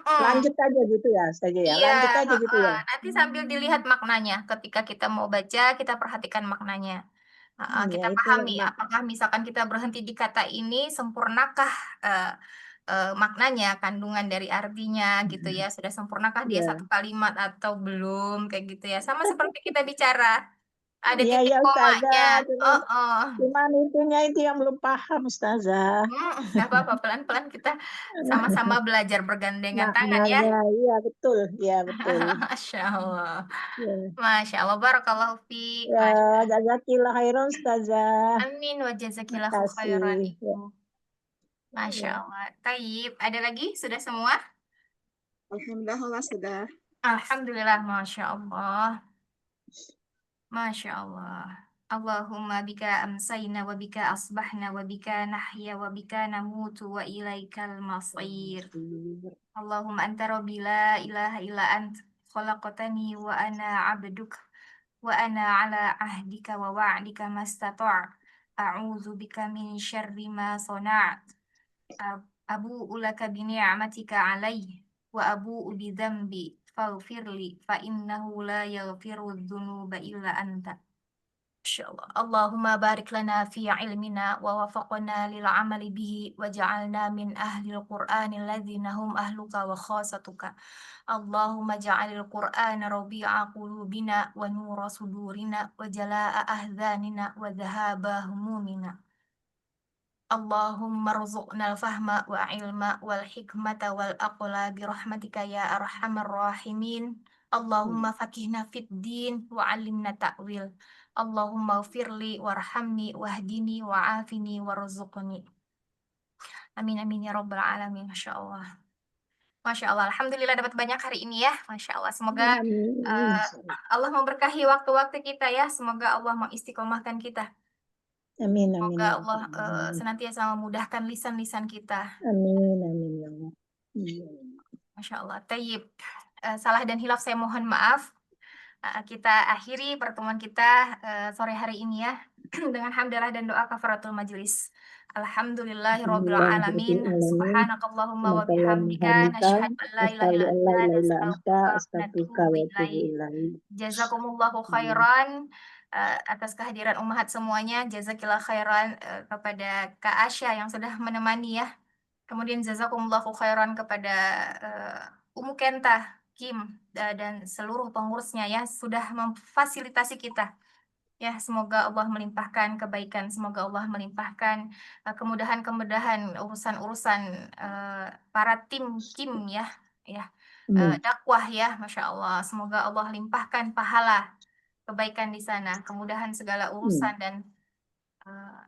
Lanjut aja gitu ya, Ustazah ya. iya, Lanjut aja gitu ya. nanti sambil dilihat maknanya. Ketika kita mau baca, kita perhatikan maknanya. Kita itu pahami apakah misalkan kita berhenti di kata ini, sempurnakah maknanya, kandungan dari artinya gitu ya. Sudah sempurnakah dia satu kalimat atau belum, kayak gitu ya. Sama seperti kita bicara. Ada titik komanya. Cuman intinya itu yang belum paham, Ustazah. Nggak apa-apa, pelan-pelan kita sama-sama belajar bergandengan tangan ya. Iya, betul. Iya, betul. Masya Allah. Masya Allah. Barakallahu fiik. Ya, jazakillah khairan, Ustazah. Amin wa jazakillahu khairan, Ibu. Masya Allah. Taib. Ada lagi? Sudah semua? Alhamdulillah sudah. Alhamdulillah. Masya Allah. Masya Allah. Allahumma bika amsayna wa bika asbahna wa bika nahya wa bika namutu wa ilaikal masir. Allahumma anta rabbi la ilaha illa ant khalaqtani wa ana abduk wa ana ala ahdika wa wa'dika mastata' a'udzu bika min syarri ma sana'at abu'u laka bi ni'matika alayya wa abu'u bidzambi faghfirli fa innahu la yaghfiru dzunuba illa anta. Insyaallah. Allahumma barik lana fi ilmina wa wafaqna lil amali bihi wa ja'alna min ahlil qur'ani alladhina hum ahluka wa khasatuka. Allahumma ja'alil qur'ana rabi'a qulubina wa nura sudurina wa jalaa'a ahzanina wa dhahaba humumina. Allahumma rzuqna al-fahma wa ilma wal hikmata wal aqla bi rahmatika ya arhamar rahimin. Allahumma fakihna fid din wa 'allimna ta'wil. Allahumma ghfirli warhamni wahdini wa'afini warzuqni. Amin amin ya rabbal alamin. Masya Allah. Masya Allah. Alhamdulillah dapat banyak hari ini ya. Masya Allah. Semoga Allah memberkahi waktu-waktu kita ya. Semoga Allah mengistiqomahkan kita. Amin, amin. Semoga Ya Allah Allah. senantiasa memudahkan lisan-lisan kita. Amin, amin ya Allah. Masya Allah. Tayyib. Salah dan hilaf saya mohon maaf. Kita akhiri pertemuan kita sore hari ini ya dengan hamdalah dan doa kafaratul majelis. Alhamdulillahirabbil alamin. Subhanakallahumma wa bihamdika nasyhadu an la ilaha illa anta nastaghfiruka wa natubu ilaik. Jazakumullahu khairan atas kehadiran ummahat semuanya. Jazakillah khairan kepada Kak Asya yang sudah menemani ya. Kemudian jazakumullahu khairan kepada Umu Kenta, Kim, dan seluruh pengurusnya ya sudah memfasilitasi kita. Ya, semoga Allah melimpahkan kebaikan, semoga Allah melimpahkan kemudahan-kemudahan urusan-urusan para tim ya, dakwah ya, Masya Allah. Semoga Allah limpahkan pahala kebaikan di sana, kemudahan segala urusan dan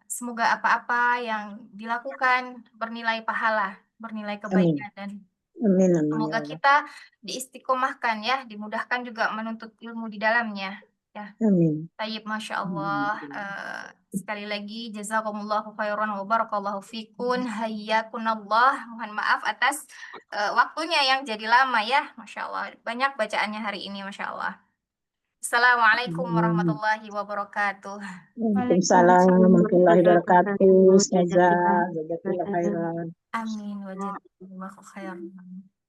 semoga apa-apa yang dilakukan bernilai pahala, bernilai kebaikan dan Amin, amin, semoga ya Allah. kita diistiqomahkan ya, dimudahkan juga menuntut ilmu di dalamnya ya. Amin. Tayyib, Masya Allah. Sekali lagi jazakumullahu khairan wa barakallahu fikun, hayyakunallah. Mohon maaf atas waktunya yang jadi lama ya. Masya Allah, banyak bacaannya hari ini, Masya Allah. Assalamualaikum warahmatullahi wabarakatuh. Waalaikumsalam warahmatullahi wabarakatuh. Jazakallah khairan. Amin wa jazakumullahu khairan.